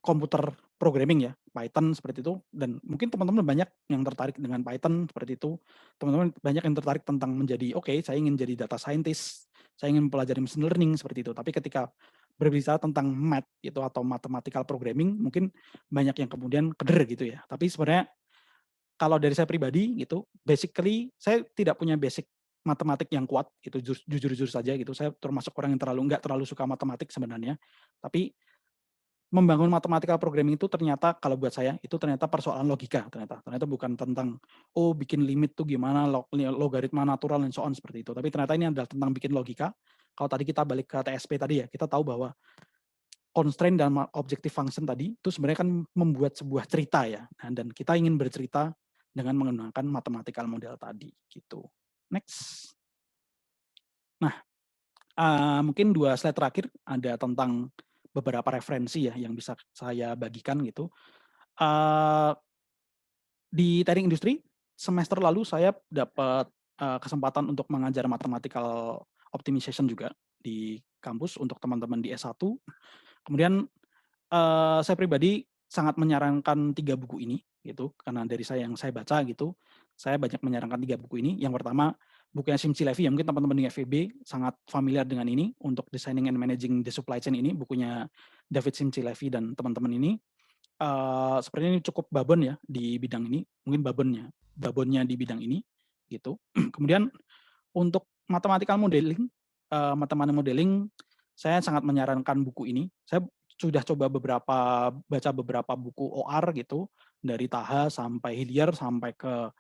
komputer programming ya, Python seperti itu, dan mungkin teman-teman banyak yang tertarik dengan Python seperti itu. Teman-teman banyak yang tertarik tentang menjadi saya ingin jadi data scientist, saya ingin mempelajari machine learning seperti itu. Tapi ketika berbicara tentang math itu atau mathematical programming, mungkin banyak yang kemudian keder gitu ya. Tapi sebenarnya kalau dari saya pribadi gitu, basically saya tidak punya basic matematik yang kuat gitu, jujur-jujur saja gitu. Saya termasuk orang yang nggak terlalu suka matematik sebenarnya. Tapi membangun mathematical programming itu ternyata kalau buat saya itu ternyata persoalan logika, ternyata bukan tentang bikin limit tuh gimana, logaritma natural dan so on seperti itu. Tapi ternyata ini adalah tentang bikin logika. Kalau tadi kita balik ke TSP tadi ya, kita tahu bahwa constraint dan objective function tadi itu sebenarnya kan membuat sebuah cerita ya. Nah, dan kita ingin bercerita dengan menggunakan mathematical model tadi gitu. Next. Nah, mungkin 2 slide terakhir ada tentang beberapa referensi ya yang bisa saya bagikan gitu. Di teknik industri semester lalu saya dapat kesempatan untuk mengajar mathematical optimization juga di kampus untuk teman-teman di S1. Kemudian saya pribadi sangat menyarankan 3 buku ini gitu, karena dari saya yang saya baca gitu, saya banyak menyarankan 3 buku ini. Yang pertama bukunya Simchi-Levy, ya mungkin teman-teman di FEB sangat familiar dengan ini, untuk Designing and Managing the Supply Chain ini, bukunya David Simchi-Levy dan teman-teman ini. Sepertinya ini cukup babon ya di bidang ini, mungkin babonnya di bidang ini gitu. Kemudian untuk mathematical modeling, saya sangat menyarankan buku ini. Saya sudah coba baca beberapa buku OR gitu, dari Taha sampai Hillier sampai ke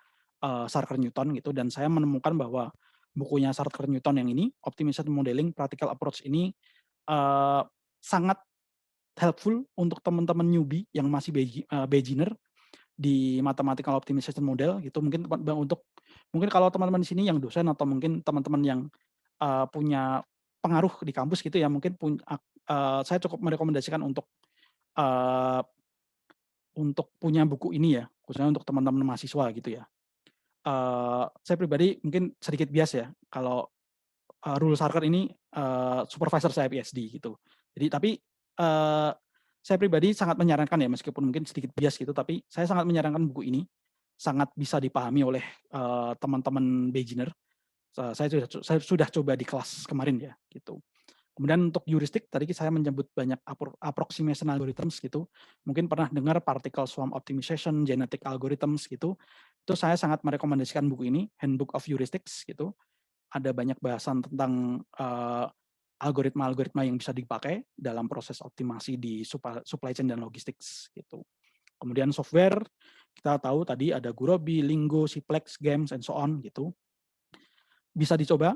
Sarker-Newton gitu, dan saya menemukan bahwa bukunya Sarker-Newton yang ini, Optimization Modeling Practical Approach ini sangat helpful untuk teman-teman newbie yang masih beginner di mathematical optimization model gitu. Mungkin kalau teman-teman di sini yang dosen atau mungkin teman-teman yang punya pengaruh di kampus gitu ya, mungkin saya cukup merekomendasikan untuk punya buku ini ya, khususnya untuk teman-teman mahasiswa gitu ya. Saya pribadi mungkin sedikit bias ya, kalau Rule Sarkar ini supervisor saya PhD gitu. Jadi tapi saya pribadi sangat menyarankan ya, meskipun mungkin sedikit bias gitu, tapi saya sangat menyarankan buku ini, sangat bisa dipahami oleh teman-teman beginner. Saya sudah coba di kelas kemarin ya gitu. Kemudian untuk heuristik tadi saya menyebut banyak approximation algorithms gitu. Mungkin pernah dengar particle swarm optimization, genetic algorithms gitu. Itu saya sangat merekomendasikan buku ini, Handbook of Heuristics gitu. Ada banyak bahasan tentang algoritma-algoritma yang bisa dipakai dalam proses optimasi di supply chain dan logistics gitu. Kemudian software, kita tahu tadi ada Gurobi, Lingo, Cplex, Games, and so on gitu. Bisa dicoba.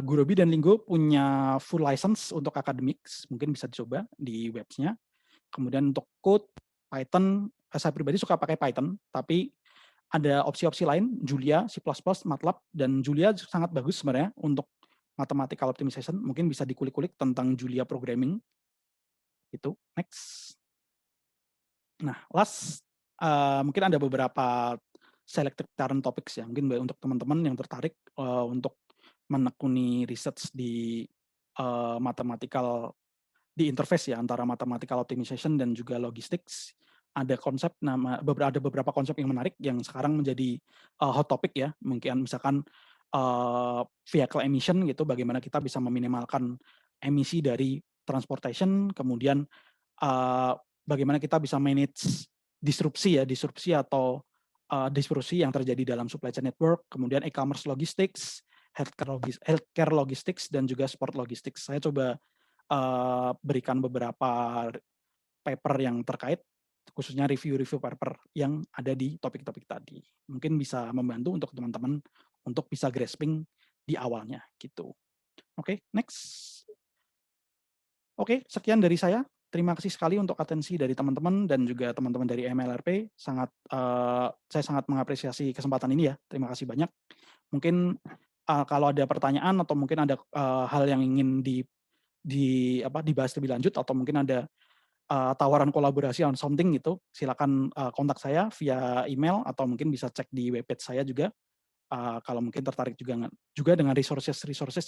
Gurobi dan Lingo punya full license untuk academics, mungkin bisa dicoba di websnya. Kemudian untuk code, Python, saya pribadi suka pakai Python, tapi ada opsi-opsi lain, Julia, C++, MATLAB, dan Julia sangat bagus sebenarnya untuk mathematical optimization. Mungkin bisa dikulik-kulik tentang Julia programming. Itu. Next. Nah, last, mungkin ada beberapa selected current topics ya. Mungkin untuk teman-teman yang tertarik untuk menekuni research di mathematical, di interface ya antara mathematical optimization dan juga logistics. Ada beberapa konsep yang menarik yang sekarang menjadi hot topic ya. Mungkin misalkan vehicle emission gitu, bagaimana kita bisa meminimalkan emisi dari transportation, kemudian bagaimana kita bisa manage disrupsi atau disrupsi yang terjadi dalam supply chain network, kemudian e-commerce logistics, healthcare logistics, dan juga sport logistics. Saya coba berikan beberapa paper yang terkait, khususnya review-review paper yang ada di topik-topik tadi. Mungkin bisa membantu untuk teman-teman untuk bisa grasping di awalnya gitu. Oke, next. Oke, sekian dari saya. Terima kasih sekali untuk atensi dari teman-teman dan juga teman-teman dari MLRP. Saya sangat mengapresiasi kesempatan ini ya. Terima kasih banyak. Mungkin kalau ada pertanyaan atau mungkin ada hal yang ingin dibahas lebih lanjut, atau mungkin ada tawaran kolaborasi on something gitu, silakan kontak saya via email atau mungkin bisa cek di webpage saya juga. Kalau mungkin tertarik juga dengan resources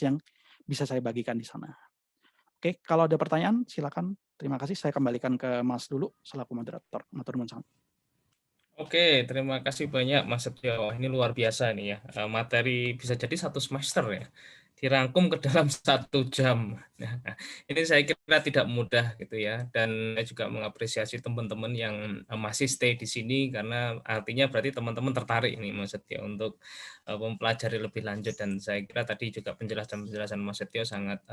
yang bisa saya bagikan di sana. Oke, kalau ada pertanyaan silakan. Terima kasih. Saya kembalikan ke Mas dulu selaku moderator. Matur nuwun. Oke, terima kasih banyak Mas Setio. Ini luar biasa nih ya. Materi bisa jadi 1 semester ya. Dirangkum ke dalam 1 jam. Nah, ini saya kira tidak mudah gitu ya. Dan saya juga mengapresiasi teman-teman yang masih stay di sini, karena artinya berarti teman-teman tertarik ini Mas Setio untuk mempelajari lebih lanjut. Dan saya kira tadi juga penjelasan-penjelasan Mas Setio sangat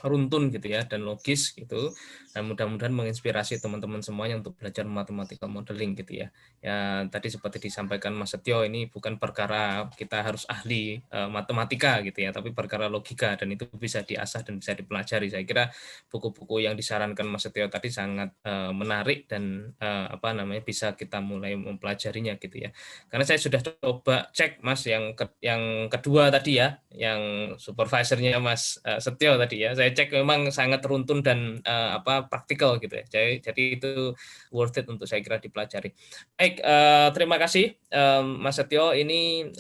runtun gitu ya dan logis gitu, dan mudah-mudahan menginspirasi teman-teman semuanya untuk belajar mathematical modeling gitu ya. Ya tadi seperti disampaikan Mas Setio, ini bukan perkara kita harus ahli matematika gitu ya, tapi perkara logika, dan itu bisa diasah dan bisa dipelajari. Saya kira buku-buku yang disarankan Mas Setio tadi sangat menarik dan apa namanya, bisa kita mulai mempelajarinya gitu ya. Karena saya sudah coba cek Mas yang kedua tadi ya, yang supervisornya Mas Setio tadi ya. Saya cek memang sangat runtun dan apa praktikal gitu ya. Jadi itu worth it untuk saya kira dipelajari. Baik, terima kasih Mas Setio. Ini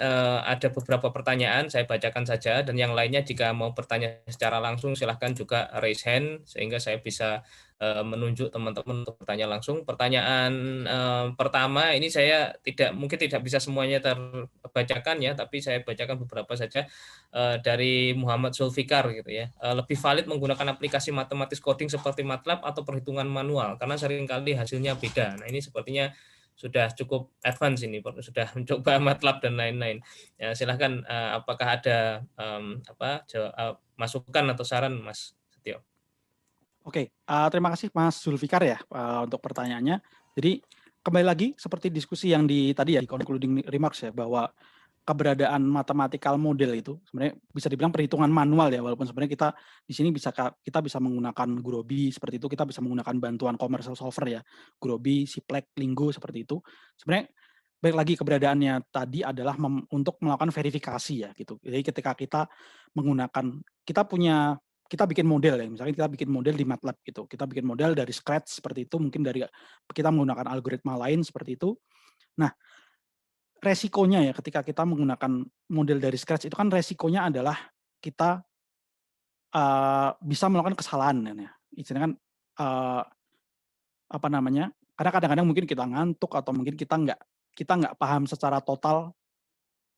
ada beberapa pertanyaan, saya bacakan saja, dan yang lainnya jika mau bertanya secara langsung silahkan juga raise hand sehingga saya bisa menunjuk teman-teman untuk bertanya langsung. Pertanyaan pertama ini saya mungkin tidak bisa semuanya terbacakan ya, tapi saya bacakan beberapa saja dari Muhammad Zulfikar gitu ya. Lebih valid menggunakan aplikasi matematis coding seperti MATLAB atau perhitungan manual karena seringkali hasilnya beda. Nah, ini sepertinya sudah cukup advance ini, sudah mencoba MATLAB dan lain-lain. Ya, silahkan apakah ada masukan atau saran Mas Setio? Oke, terima kasih Mas Zulfikar ya untuk pertanyaannya. Jadi kembali lagi seperti diskusi yang tadi ya di concluding remarks ya, bahwa keberadaan mathematical model itu sebenarnya bisa dibilang perhitungan manual ya, walaupun sebenarnya kita di sini kita bisa menggunakan Gurobi seperti itu, kita bisa menggunakan bantuan commercial solver ya, Gurobi, Siplek, Linggo seperti itu. Sebenarnya baik lagi keberadaannya tadi adalah untuk melakukan verifikasi ya gitu. Jadi ketika kita menggunakan kita bikin model ya, misalnya kita bikin model di MATLAB gitu, kita bikin model dari scratch seperti itu, mungkin dari kita menggunakan algoritma lain seperti itu. Nah, resikonya ya ketika kita menggunakan model dari scratch itu kan resikonya adalah kita bisa melakukan kesalahan ya. Istilahnya kan apa namanya? Karena kadang-kadang mungkin kita ngantuk atau mungkin kita nggak paham secara total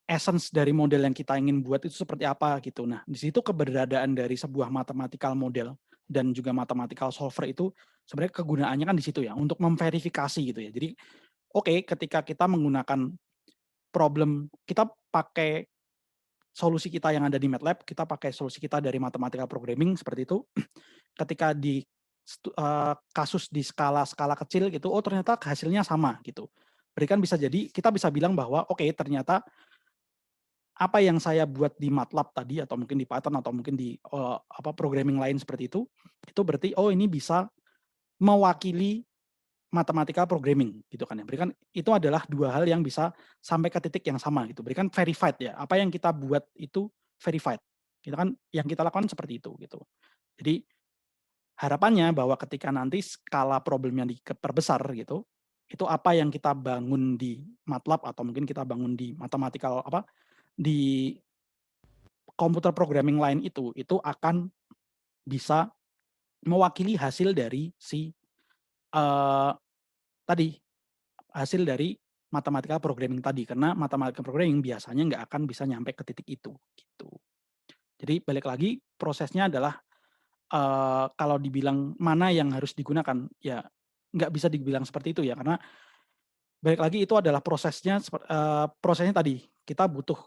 essence dari model yang kita ingin buat itu seperti apa gitu. Nah, di situ keberadaan dari sebuah mathematical model dan juga mathematical solver itu sebenarnya kegunaannya kan di situ ya, untuk memverifikasi gitu ya. Jadi oke, ketika kita menggunakan problem, kita pakai solusi kita yang ada di MATLAB, kita pakai solusi kita dari mathematical programming seperti itu. Ketika di kasus di skala kecil gitu, oh ternyata hasilnya sama gitu. Berarti kan bisa jadi kita bisa bilang bahwa oke, ternyata apa yang saya buat di MATLAB tadi atau mungkin di Python atau mungkin di programming lain seperti itu berarti oh ini bisa mewakili mathematical programming gitu kan ya. Berikan itu adalah dua hal yang bisa sampai ke titik yang sama gitu. Berikan verified ya. Apa yang kita buat itu verified. Kita kan yang kita lakukan seperti itu gitu. Jadi harapannya bahwa ketika nanti skala problemnya diperbesar gitu, itu apa yang kita bangun di MATLAB atau mungkin kita bangun di mathematical di komputer programming lain itu akan bisa mewakili hasil dari si tadi hasil dari mathematical programming tadi, karena mathematical programming biasanya nggak akan bisa nyampe ke titik itu gitu. Jadi balik lagi prosesnya adalah kalau dibilang mana yang harus digunakan ya nggak bisa dibilang seperti itu ya, karena balik lagi itu adalah prosesnya tadi kita butuh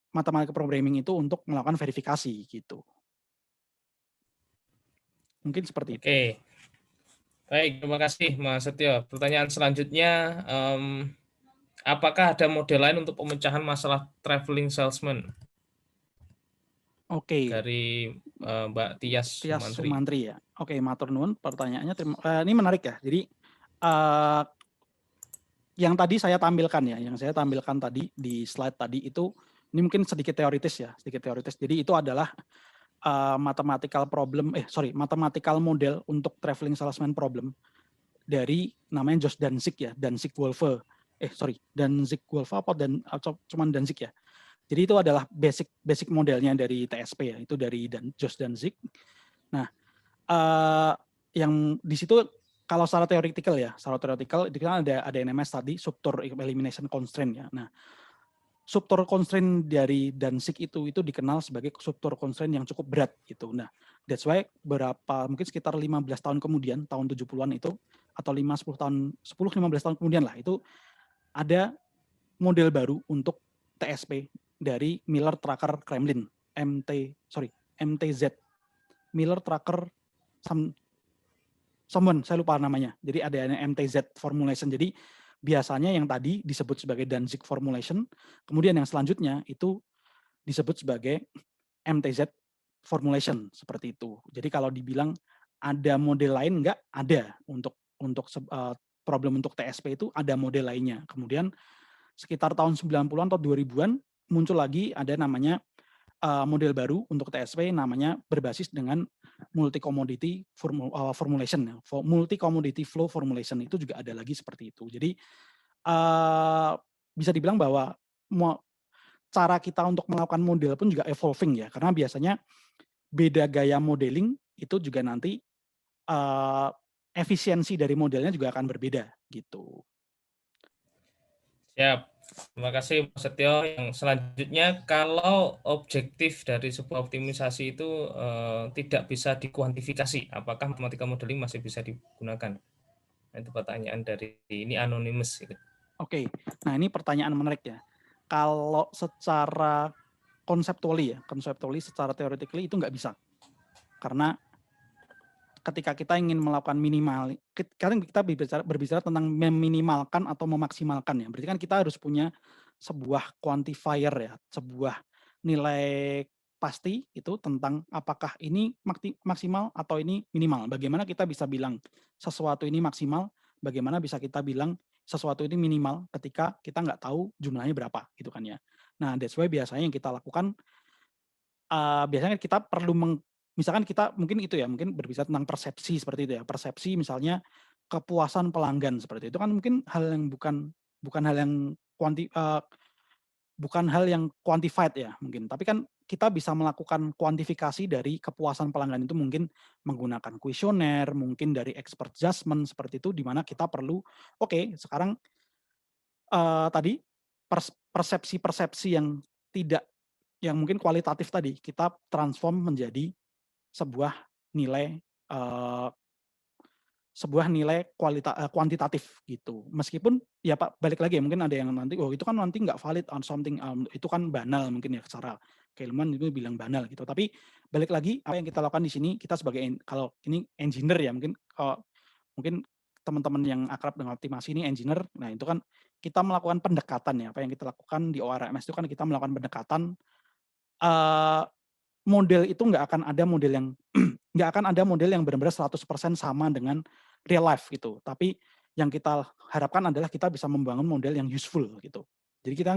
mathematical programming itu untuk melakukan verifikasi gitu. Mungkin seperti itu. Oke, baik, terima kasih Mas Setio. Pertanyaan selanjutnya, apakah ada model lain untuk pemecahan masalah traveling salesman? Oke. Dari Mbak Tias Sumantri. Sumantri ya. Oke, matur nuwun pertanyaannya. Ini menarik ya. Jadi yang tadi saya tampilkan ya, yang saya tampilkan tadi di slide tadi itu, ini mungkin sedikit teoritis ya, sedikit teoritis. Jadi itu adalah mathematical model untuk traveling salesman problem dari namanya Josh Danzig ya, Danzig-Wolfe. Danzig-Wolfe atau cuman Danzig ya. Jadi itu adalah basic modelnya dari TSP ya, itu dari Josh Danzig. Nah, yang di situ kalau secara teoretikal itu kan ada yang namanya tadi subtour elimination constraint ya. Nah, subtour constraint dari Danzig itu dikenal sebagai subtour constraint yang cukup berat gitu. Nah, that's why mungkin sekitar 15 tahun kemudian, tahun 70-an itu atau 10-15 tahun kemudian lah, itu ada model baru untuk TSP dari Miller-Tracker Kremlin, MTZ, Miller Tracker someone, saya lupa namanya. Jadi ada MTZ formulation. Jadi biasanya yang tadi disebut sebagai Danzig formulation, kemudian yang selanjutnya itu disebut sebagai MTZ formulation, seperti itu. Jadi kalau dibilang ada model lain, enggak ada. Untuk problem untuk TSP itu ada model lainnya. Kemudian sekitar tahun 90-an atau 2000-an muncul lagi ada namanya model baru untuk TSP, namanya berbasis dengan multi commodity formulation, multi commodity flow formulation. Itu juga ada lagi seperti itu. Jadi bisa dibilang bahwa cara kita untuk melakukan model pun juga evolving ya, karena biasanya beda gaya modeling itu juga nanti efisiensi dari modelnya juga akan berbeda gitu. Siap. Terima kasih Mas Setio. Yang selanjutnya, kalau objektif dari sebuah optimisasi itu tidak bisa dikuantifikasi, apakah matematika modeling masih bisa digunakan? Itu pertanyaan dari ini anonymous. Oke, nah ini pertanyaan menarik ya. Kalau secara konseptuali secara theoretically itu nggak bisa. Karena ketika kita ingin melakukan minimal, kadang kita berbicara tentang meminimalkan atau memaksimalkan ya. Berarti kan kita harus punya sebuah quantifier ya, sebuah nilai pasti itu tentang apakah ini maksimal atau ini minimal. Bagaimana kita bisa bilang sesuatu ini maksimal, bagaimana bisa kita bilang sesuatu ini minimal ketika kita nggak tahu jumlahnya berapa gitu kan ya. Nah, that's why biasanya yang kita lakukan, biasanya kita perlu misalkan kita mungkin itu ya, mungkin berbicara tentang persepsi seperti itu ya. Persepsi misalnya kepuasan pelanggan seperti itu kan mungkin hal yang bukan hal yang bukan hal yang quantified ya mungkin. Tapi kan kita bisa melakukan kuantifikasi dari kepuasan pelanggan itu mungkin menggunakan kuesioner, mungkin dari expert judgment seperti itu, di mana kita perlu sekarang tadi persepsi-persepsi yang yang mungkin kualitatif tadi kita transform menjadi sebuah nilai kuantitatif gitu. Meskipun ya Pak, balik lagi ya, mungkin ada yang nanti itu kan nanti nggak valid on something, itu kan banal mungkin ya, secara keilmuan itu bilang banal gitu. Tapi balik lagi, apa yang kita lakukan di sini, kita sebagai kalau ini engineer ya, mungkin teman-teman yang akrab dengan optimasi ini engineer. Nah, itu kan kita melakukan pendekatan ya. Apa yang kita lakukan di ORMS itu kan kita melakukan pendekatan, model itu nggak akan ada model yang nggak akan ada model yang benar-benar 100% sama dengan real life gitu. Tapi yang kita harapkan adalah kita bisa membangun model yang useful gitu. Jadi kita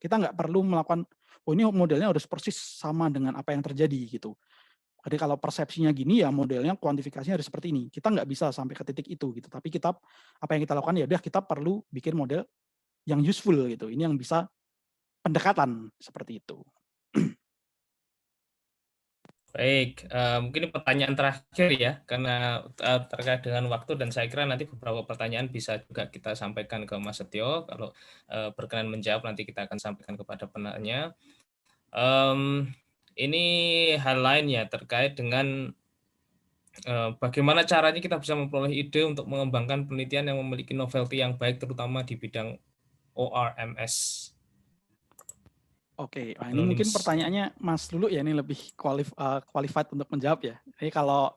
nggak perlu melakukan, ini modelnya harus persis sama dengan apa yang terjadi gitu. Jadi kalau persepsinya gini ya modelnya kuantifikasinya harus seperti ini. Kita nggak bisa sampai ke titik itu gitu. Tapi apa yang kita lakukan ya udah, kita perlu bikin model yang useful gitu. Ini yang bisa pendekatan seperti itu. Baik, mungkin pertanyaan terakhir ya, karena terkait dengan waktu, dan saya kira nanti beberapa pertanyaan bisa juga kita sampaikan ke Mas Setio. Kalau berkenan menjawab, nanti kita akan sampaikan kepada penanya. Ini hal lain ya, terkait dengan bagaimana caranya kita bisa memperoleh ide untuk mengembangkan penelitian yang memiliki novelty yang baik, terutama di bidang ORMS. Oke, ini mungkin pertanyaannya Mas Lulu ya, ini lebih qualified untuk menjawab ya. Jadi kalau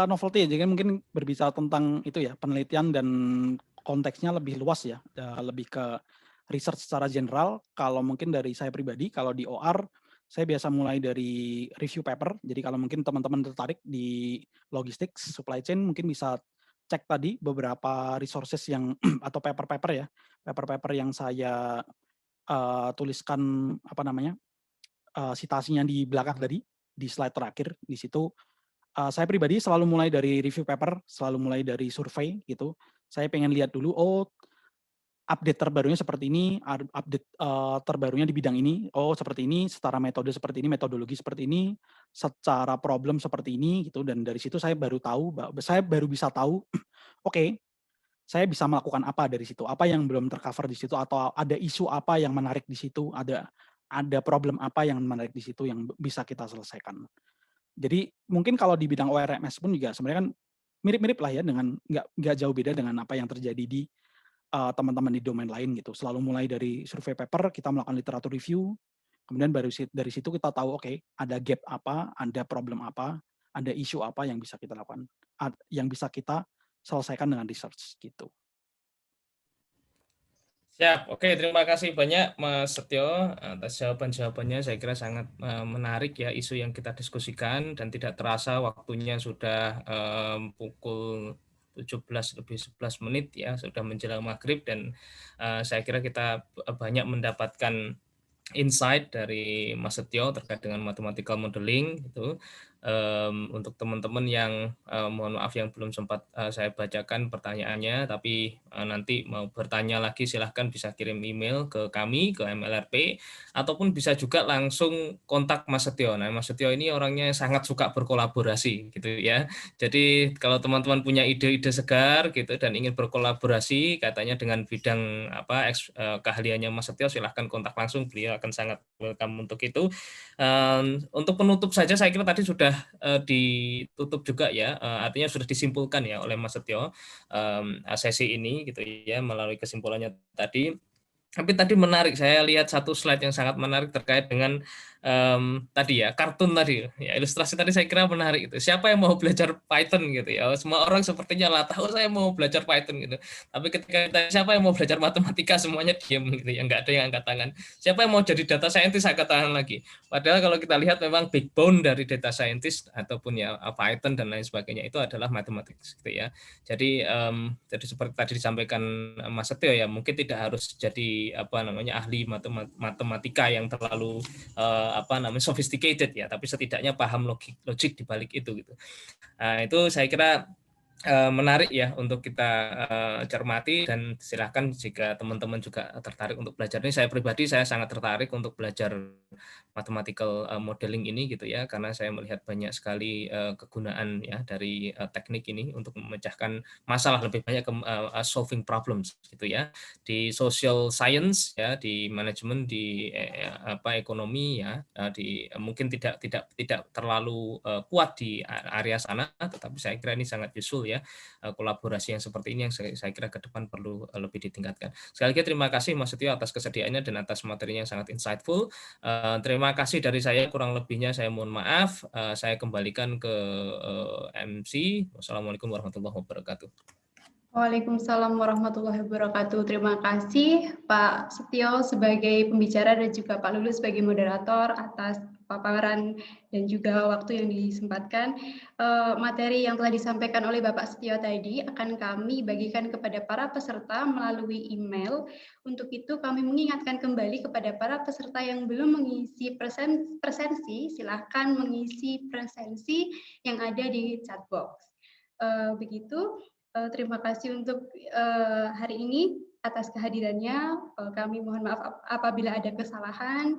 novelty ya, jadi mungkin berbicara tentang itu ya, penelitian dan konteksnya lebih luas ya, lebih ke research secara general. Kalau mungkin dari saya pribadi, kalau di OR, saya biasa mulai dari review paper. Jadi kalau mungkin teman-teman tertarik di logistik, supply chain, mungkin bisa cek tadi beberapa resources yang atau paper-paper ya, paper-paper yang saya tuliskan citasinya di belakang tadi, di slide terakhir. Di situ saya pribadi selalu mulai dari review paper, selalu mulai dari survei gitu. Saya pengen lihat dulu, update terbarunya seperti ini, update terbarunya di bidang ini, seperti ini, secara metode seperti ini, metodologi seperti ini, secara problem seperti ini gitu. Dan dari situ saya baru bisa tahu, oke, saya bisa melakukan apa dari situ, apa yang belum tercover di situ, atau ada isu apa yang menarik di situ, ada problem apa yang menarik di situ yang bisa kita selesaikan. Jadi mungkin kalau di bidang ORMS pun juga sebenarnya kan mirip-mirip lah ya, dengan nggak jauh beda dengan apa yang terjadi di teman-teman di domain lain gitu. Selalu mulai dari survei paper, kita melakukan literatur review, Kemudian dari situ kita tahu, oke, ada gap apa, ada problem apa, ada isu apa yang bisa kita lakukan, yang bisa kita selesaikan dengan research gitu. Siap, oke, terima kasih banyak Mas Setio atas jawaban-jawabannya. Saya kira sangat menarik ya isu yang kita diskusikan, dan tidak terasa waktunya sudah pukul 17:11 ya, sudah menjelang maghrib, dan saya kira kita banyak mendapatkan insight dari Mas Setio terkait dengan mathematical modeling itu. Untuk teman-teman yang mohon maaf yang belum sempat saya bacakan pertanyaannya, tapi nanti mau bertanya lagi silahkan bisa kirim email ke kami, ke MLRP, ataupun bisa juga langsung kontak Mas Setio. Nah, Mas Setio ini orangnya sangat suka berkolaborasi gitu ya. Jadi kalau teman-teman punya ide-ide segar gitu dan ingin berkolaborasi katanya dengan bidang keahliannya Mas Setio, silahkan kontak langsung, beliau akan sangat welcome untuk itu. Untuk penutup saja saya kira tadi sudah ditutup juga ya, artinya sudah disimpulkan ya oleh Mas Setio sesi ini gitu ya, melalui kesimpulannya tadi. Tapi tadi menarik, saya lihat satu slide yang sangat menarik terkait dengan tadi ya, kartun tadi ya, ilustrasi tadi saya kira menarik itu. Siapa yang mau belajar Python gitu ya? Semua orang sepertinya lah tahu saya mau belajar Python gitu. Tapi ketika kita siapa yang mau belajar matematika, semuanya diam gitu ya, nggak ada yang angkat tangan. Siapa yang mau jadi data scientist, angkat tangan lagi. Padahal kalau kita lihat memang backbone dari data scientist ataupun ya Python dan lain sebagainya itu adalah mathematics gitu ya. Jadi seperti tadi disampaikan Mas Setio ya, mungkin tidak harus jadi ahli matematika yang terlalu sophisticated ya, tapi setidaknya paham logik di balik itu gitu. Nah, itu saya kira menarik ya untuk kita cermati, dan silahkan jika teman-teman juga tertarik untuk belajar ini. Saya pribadi saya sangat tertarik untuk belajar mathematical modeling ini gitu ya, karena saya melihat banyak sekali kegunaan ya dari teknik ini untuk memecahkan masalah, lebih banyak ke solving problems gitu ya, di social science ya, di manajemen, di ekonomi ya, mungkin tidak terlalu kuat di area sana, tetapi saya kira ini sangat useful ya, kolaborasi yang seperti ini yang saya kira ke depan perlu lebih ditingkatkan. Sekali lagi terima kasih Mas Setio atas kesediaannya dan atas materinya yang sangat insightful. Terima kasih dari saya, kurang lebihnya saya mohon maaf. Saya kembalikan ke MC. Wassalamualaikum warahmatullahi wabarakatuh. Waalaikumsalam warahmatullahi wabarakatuh. Terima kasih Pak Setio sebagai pembicara dan juga Pak Lulus sebagai moderator atas paparan dan juga waktu yang disempatkan. Materi yang telah disampaikan oleh Bapak Setio tadi akan kami bagikan kepada para peserta melalui email. Untuk itu kami mengingatkan kembali kepada para peserta yang belum mengisi presensi, silahkan mengisi presensi yang ada di chat box. Begitu. Terima kasih untuk hari ini atas kehadirannya. Kami mohon maaf apabila ada kesalahan.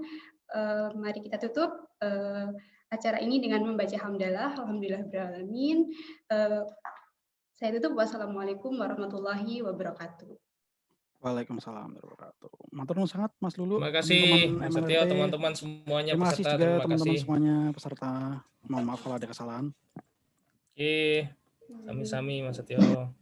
Mari kita tutup acara ini dengan membaca hamdalah. Alhamdulillahirrahmanirrahim. Saya tutup. Wassalamualaikum warahmatullahi wabarakatuh. Waalaikumsalam warahmatullahi wabarakatuh. Matur nuwun sangat Mas Lulu. Terima kasih Mas Setio, teman-teman semuanya terima peserta. kasih juga teman-teman kasih semuanya peserta. Mohon maaf kalau ada kesalahan. Oke. Sami-sami Mas Setio.